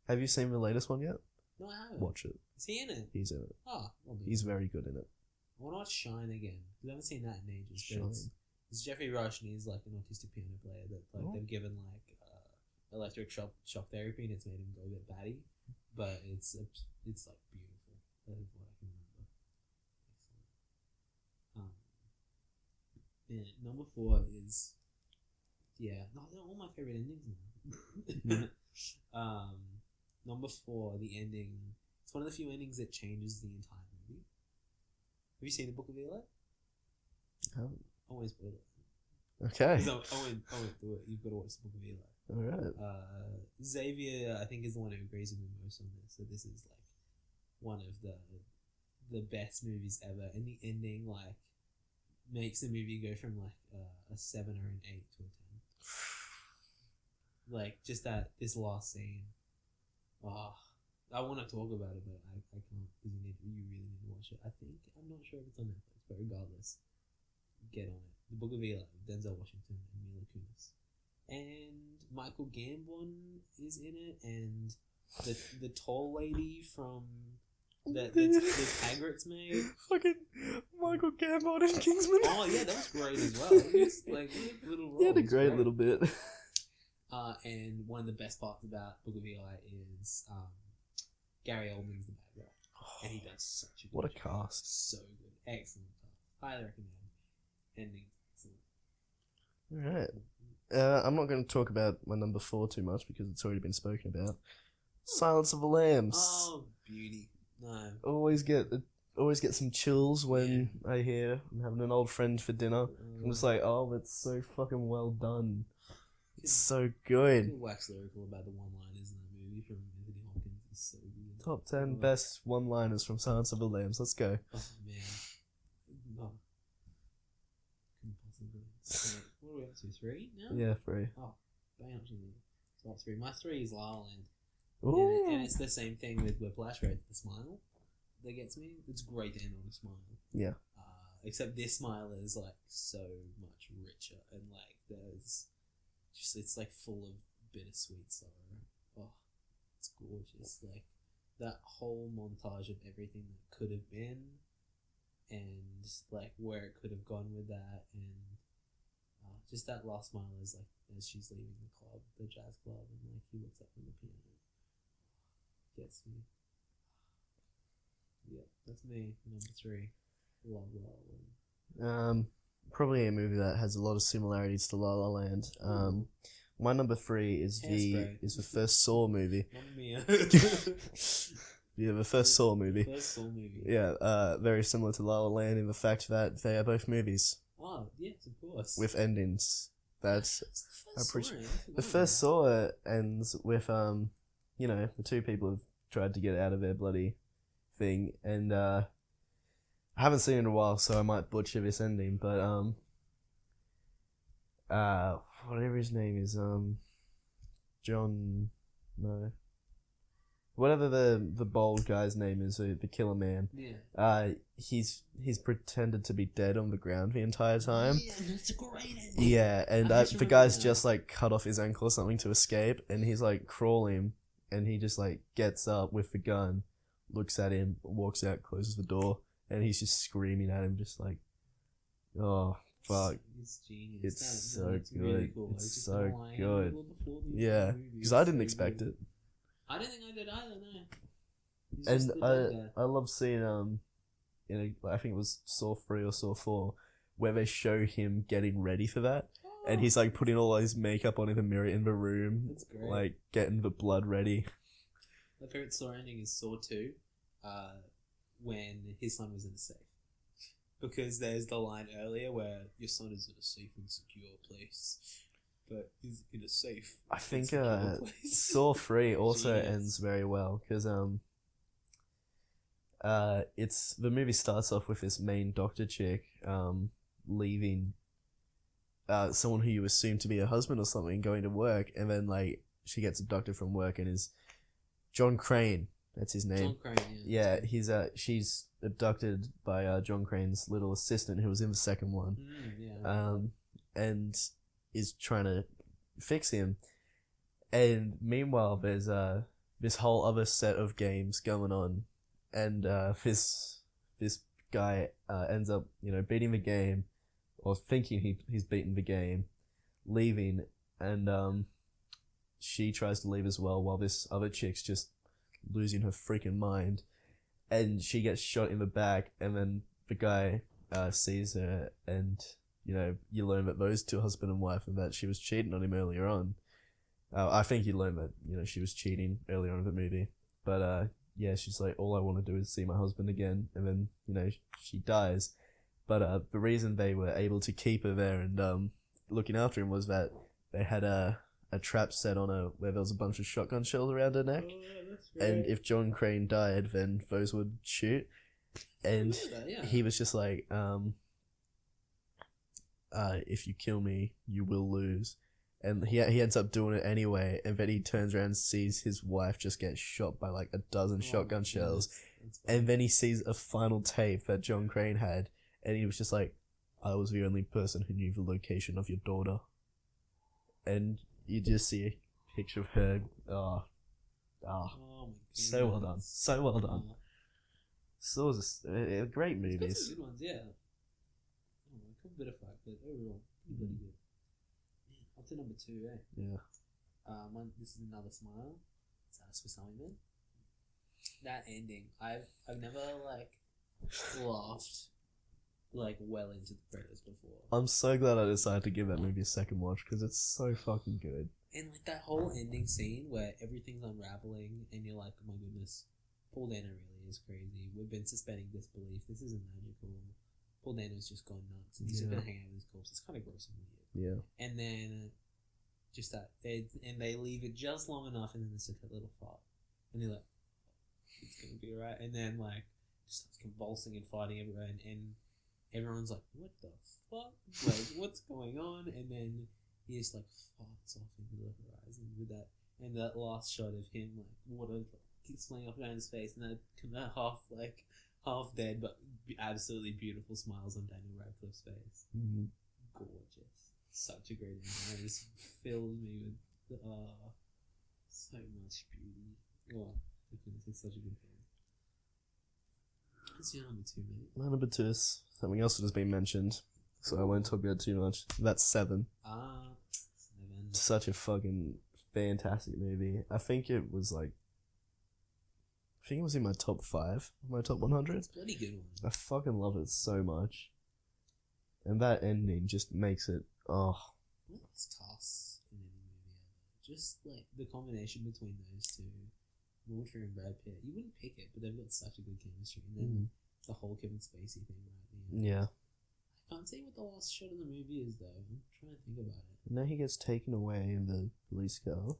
Have you seen the latest one yet? No, I haven't. Watch it. Is he in it? He's in it. Oh, He's very good in it. I want to watch Shine again because I haven't seen that in ages. Shine. But it's Jeffrey Rush, and he's like an autistic piano player that they've given like electric shock therapy, and it's made him go a bit batty. But it's like beautiful. That is what I can remember. Excellent. Number 4 is they're all my favorite endings now. Number 4, the ending. It's one of the few endings that changes the entire movie. Have you seen the Book of Eli? I haven't. I won't spoil it. Okay. I won't do it. You've got to watch the Book of Eli. Alright. Xavier, I think, is the one who agrees with me most on this. So this is like one of the best movies ever, and the ending like makes the movie go from like a 7 or an 8 to a 10. Like just this last scene. I want to talk about it, but I can't because you really need to watch it. I'm not sure if it's on Netflix, but regardless, get on it. The Book of Eli, Denzel Washington and Mila Kunis, and Michael Gambon is in it, and the tall lady from That's Hagrid's made. Fucking Michael Gambon in Kingsman. Oh yeah, that was great as well. It was like little roles. He had a great little bit. And one of the best parts about Book of Eli is Gary Oldman's the bad guy, and he does such a good What a job. cast. So good, excellent cast. Highly recommend. Ending excellent. Alright. I'm not going to talk about my number 4 too much because it's already been spoken about. Silence of the Lambs. Oh, beauty. No. Always get some chills when I hear I'm having an old friend for dinner. I'm just like, oh, it's so fucking well done. It's so good. You wax lyrical about the one-liners in that movie from Anthony Hopkins. It's so good. Top 10 best one-liners from Silence of the Lambs. Let's go. Oh man. Oh. Couldn't possibly. So, what are we up to? 3 now? Yeah, 3. Oh, bang up to the top 3. My 3 is La La Land. Ooh. And it's the same thing with Whiplash, where it's the smile that gets me. It's great to end on a smile. Yeah. Except this smile is like so much richer, and like there's just, it's like full of bittersweet sorrow. Oh, it's gorgeous. Like that whole montage of everything that could have been, and like where it could have gone with that, and just that last smile is like as she's leaving the club, the jazz club, and like he looks up from the piano. Gets me. Yeah, that's me. Number 3. Love La La Land. Probably a movie that has a lot of similarities to La La Land. My number 3 is the first Saw movie. Mamma mia. Yeah, the first Saw movie. First Saw movie. Yeah, very similar to La La Land in the fact that they are both movies Oh, yes, of course. with endings. That's I appreciate. the first Saw ends with the two people have tried to get out of their bloody thing, and I haven't seen it in a while, so I might butcher this ending, but whatever his name is, John, no, whatever the bald guy's name is, the killer man. Yeah. He's pretended to be dead on the ground the entire time. Yeah, that's a great ending. Yeah, and the guy's just like cut off his ankle or something to escape, and he's like crawling, and he just like gets up with the gun, looks at him, walks out, closes the door, and he's just screaming at him, just like, oh fuck. It's genius. It's so it's good. Really cool. It's so good. Yeah, because I didn't expect it. I didn't think I did either. No. He's And just the dead guy. I love seeing I think it was Saw 3 or Saw 4, where they show him getting ready for that, and he's like putting all his makeup on in the mirror in the room. That's great. Like getting the blood ready. My favorite Saw ending is Saw 2, when his son was in a safe. Because there's the line earlier where your son is in a safe and secure place, but he's in a safe. I think secure place. Saw 3 also Genius. ends very well because it's the movie starts off with this main doctor chick leaving someone who you assume to be her husband or something, going to work, and then like she gets abducted from work, and is John Crane, that's his name. John Crane, yeah. He's she's abducted by John Crane's little assistant who was in the second one. And is trying to fix him. And meanwhile there's this whole other set of games going on, and this guy ends up, beating the game, or thinking he's beaten the game, leaving, and she tries to leave as well, while this other chick's just losing her freaking mind, and she gets shot in the back, and then the guy sees her, and you learn that those two, husband and wife, and that she was cheating on him earlier on. I think you learn that she was cheating earlier on in the movie, but yeah, she's like, all I want to do is see my husband again, and then she dies. But the reason they were able to keep her there and looking after him was that they had a trap set on her where there was a bunch of shotgun shells around her neck, and if John Crane died, then those would shoot, and he was just like, if you kill me, you will lose. And he ends up doing it anyway, and then he turns around and sees his wife just get shot by like a dozen shotgun shells, and then he sees a final tape that John Crane had, and he was just like, I was the only person who knew the location of your daughter. And you just see a picture of her. So well done. So well done. Still was a great It's got movies. some good ones, yeah. Oh, a couple bit of flack, but overall, pretty bloody good. Man, up to number 2, eh? Yeah. This is another smile. It's Swiss Army Man. That ending, I've never like laughed like well into the credits before. I'm so glad I decided to give that movie a second watch because it's so fucking good. And like that whole ending scene where everything's unraveling and you're like, oh my goodness, Paul Dano really is crazy. We've been suspending disbelief. This isn't magical. Paul Dano's just gone nuts and he's just gonna hang out with his corpse. It's kind of gross and weird. Yeah. And then just that they leave it just long enough and then there's just a little fart. And you're like, it's gonna be alright. And then like just starts convulsing and fighting everywhere and everyone's like, what the fuck? Like, what's going on? And then he just like farts off into the horizon with that, and that last shot of him like water keeps flying off around his face, and that kind of half dead but absolutely beautiful smiles on Daniel Radcliffe's face. Mm-hmm. Gorgeous, such a great ending. It just filled me with so much beauty. Oh, it's such a good film. What's your number 2, mate? My number 2 is something else that has been mentioned, so I won't talk about it too much. That's 7. 7. Such a fucking fantastic movie. I think it was in my top 5, my top 100. It's a bloody good one. I fucking love it so much. And that ending just makes it, oh. What is cast in any movie ever? Just like the combination between those two, Mortimer and Brad Pitt. You wouldn't pick it, but they've got such a good chemistry. And then the whole Kevin Spacey thing right at the end. Yeah. I can't say what the last shot of the movie is though. I'm trying to think about it. And then he gets taken away in the police car.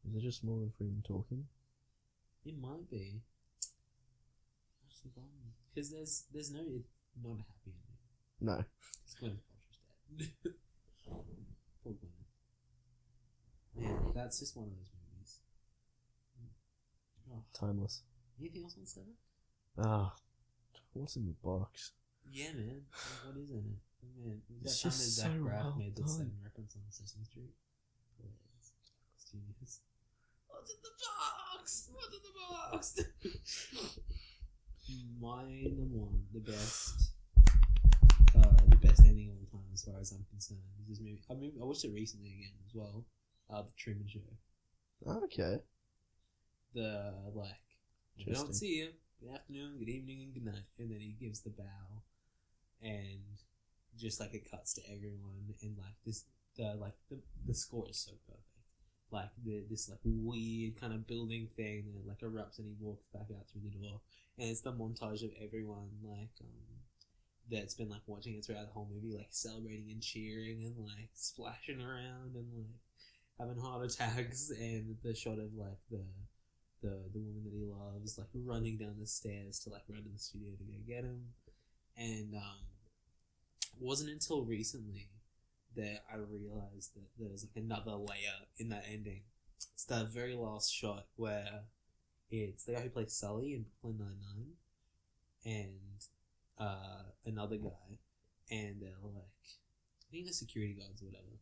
Is it just Morgan Freeman talking? It might be. I've forgotten. Because there's no, it's not a happy ending. No. It's Gwyneth Paltrow's dead. Poor Gwyneth. Man, that's just one of those movies. Oh. Timeless. Anything else on 7? What's in the box? Yeah, man. What is in it? Oh, man, It's that time just that Zach so Braff well made the done. 7 reference on Sesame Street. Hilarious. It's genius. What's in the box? What's in the box? My number 1, the best ending of all time as far as I'm concerned. Is this movie. I watched it recently again as well. The Truman Show. Okay. The we don't see you. Good afternoon, good evening, and good night. And then he gives the bow, and just like it cuts to everyone, and like this, the score is so perfect. Like this like weird kind of building thing that like erupts, and he walks back out through the door, and it's the montage of everyone that's been like watching it throughout the whole movie, like celebrating and cheering and like splashing around and like having heart attacks, and the shot of like the woman that he loves like running down the stairs to like run to the studio to go get him. And it wasn't until recently that I realized that there was like another layer in that ending. It's that very last shot where it's the guy who plays Sully in Brooklyn Nine-Nine and another guy, and they're like, I think the security guards or whatever,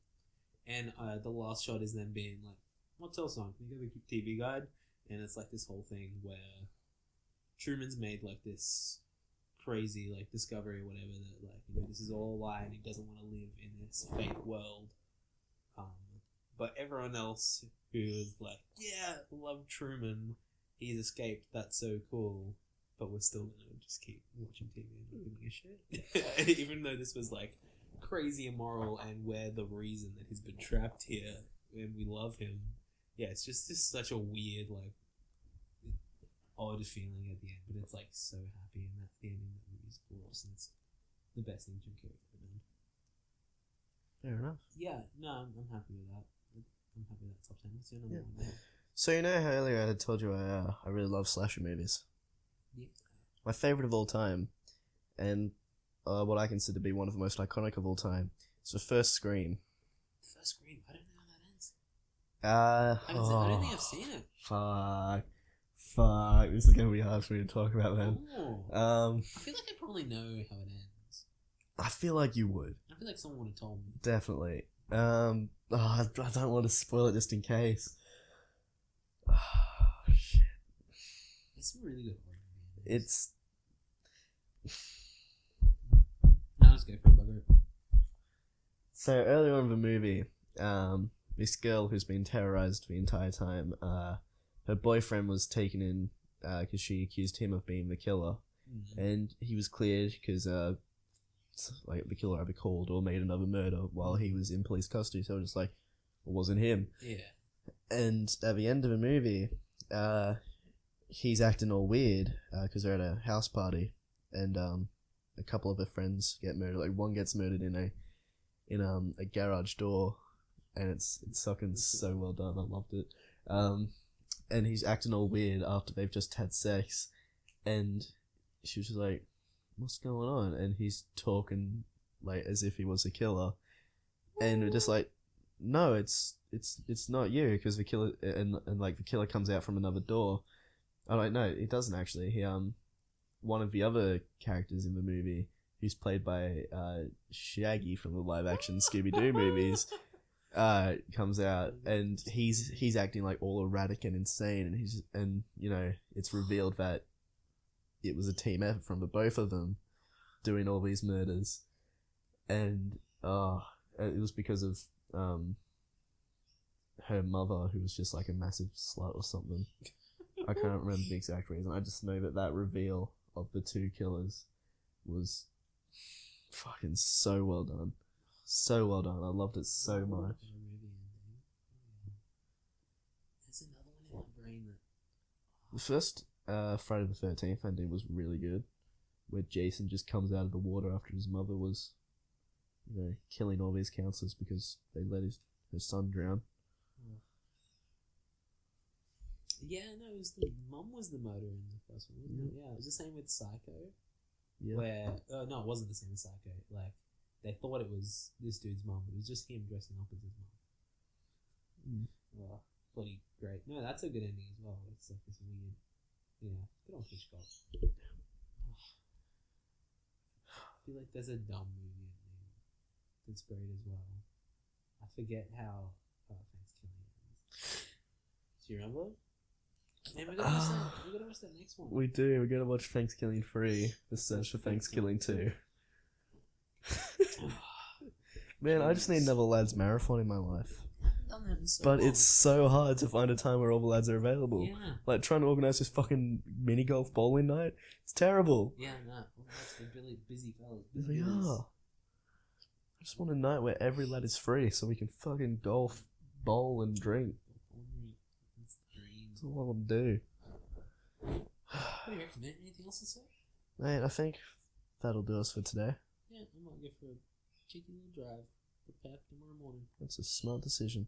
and the last shot is them being like, "Motel song, can you give a TV guide?" And it's like this whole thing where Truman's made like this crazy like discovery or whatever that like, you know, this is all a lie and he doesn't want to live in this fake world. But everyone else who is like, yeah, love Truman, he's escaped, that's so cool, but we're still gonna just keep watching TV and not giving a shit. Even though this was like crazy immoral and we're the reason that he's been trapped here and we love him. Yeah, it's just such a weird, like, odd feeling at the end, but it's like so happy, and that's the ending of the movie's gorgeous, and it's the best thing Jim Carrey's ever done. Fair enough. Yeah, no, I'm happy with that. I'm happy with that top 10. What's your number 1 now? So you know how earlier I had told you I really love slasher movies. Yeah. My favourite of all time, and what I consider to be one of the most iconic of all time, is the first Scream. First Scream? I don't know how that ends. I don't think I've seen it. Fuck. This is gonna be hard for me to talk about, man. I feel like I probably know how it ends. I feel like you would. I feel like someone would have told me. Definitely. I don't want to spoil it just in case. Shit. There's some really good horror movies. It's No, let's go for it, bugger. so early on in the movie, this girl who's been terrorized the entire time, her boyfriend was taken in because she accused him of being the killer, and he was cleared because like the killer either called or made another murder while he was in police custody. So just like it wasn't him. Yeah. And at the end of the movie, he's acting all weird because they're at a house party, and a couple of her friends get murdered. Like one gets murdered in a garage door, and it's fucking so well done. I loved it. And he's acting all weird after they've just had sex, and she was just like, "What's going on?" And he's talking like as if he was a killer, and we're just like, "No, it's not you," because the killer and like the killer comes out from another door. Oh like, no, he doesn't actually. He one of the other characters in the movie, who's played by Shaggy from the live action Scooby Doo movies, comes out, and he's acting like all erratic and insane, and you know it's revealed that it was a team effort from the both of them doing all these murders, and it was because of her mother, who was just like a massive slut or something. I can't remember the exact reason. I just know that reveal of the two killers was fucking so well done. So well done. I loved it so much. There's another one in my brain that... The first Friday the 13th ending was really good, where Jason just comes out of the water after his mother was, you know, killing all these counselors because they let her son drown. Yeah, no, it was the mum was the murderer in the first one, wasn't it? Yeah, it was the same with Psycho. Yeah. Where no, it wasn't the same with Psycho. Like they thought it was this dude's mum, but it was just him dressing up as his mum. Oh, bloody great. No, that's a good ending as well. It's like this weird, good on Hitchcock. I feel like there's a dumb movie ending that's great as well. I forget how Thanksgiving ends. Do you remember? Man, we gotta watch that next one. We do. We're gonna watch Thanksgiving 3, The Search for Thanksgiving 2. Man, I just need another lads marathon in my life. But it's so hard to find a time where all the lads are available. Yeah. Like trying to organise this fucking mini golf bowling night. It's terrible. Yeah, no. They're really busy fellas. They are. I just want a night where every lad is free so we can fucking golf, bowl, and drink. That's all I want to do. What do you reckon, man? Anything else to say? Mate, I think that'll do us for today. Yeah, I might go for a cheeky little drive. Prepare for tomorrow morning. That's a smart decision.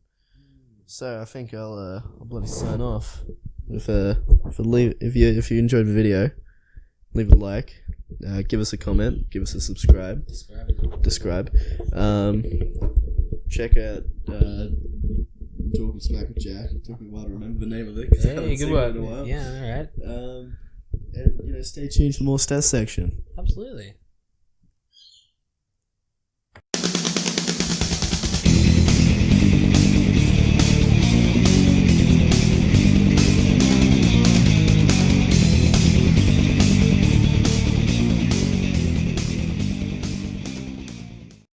So I think I'll bloody sign off. If you enjoyed the video, leave a like, give us a comment, give us a subscribe. Describe. Check out Talking Smack with Jack. It took me a while to remember the name of it. Hey, good one. Yeah, alright. And stay tuned for more Steph Section. Absolutely.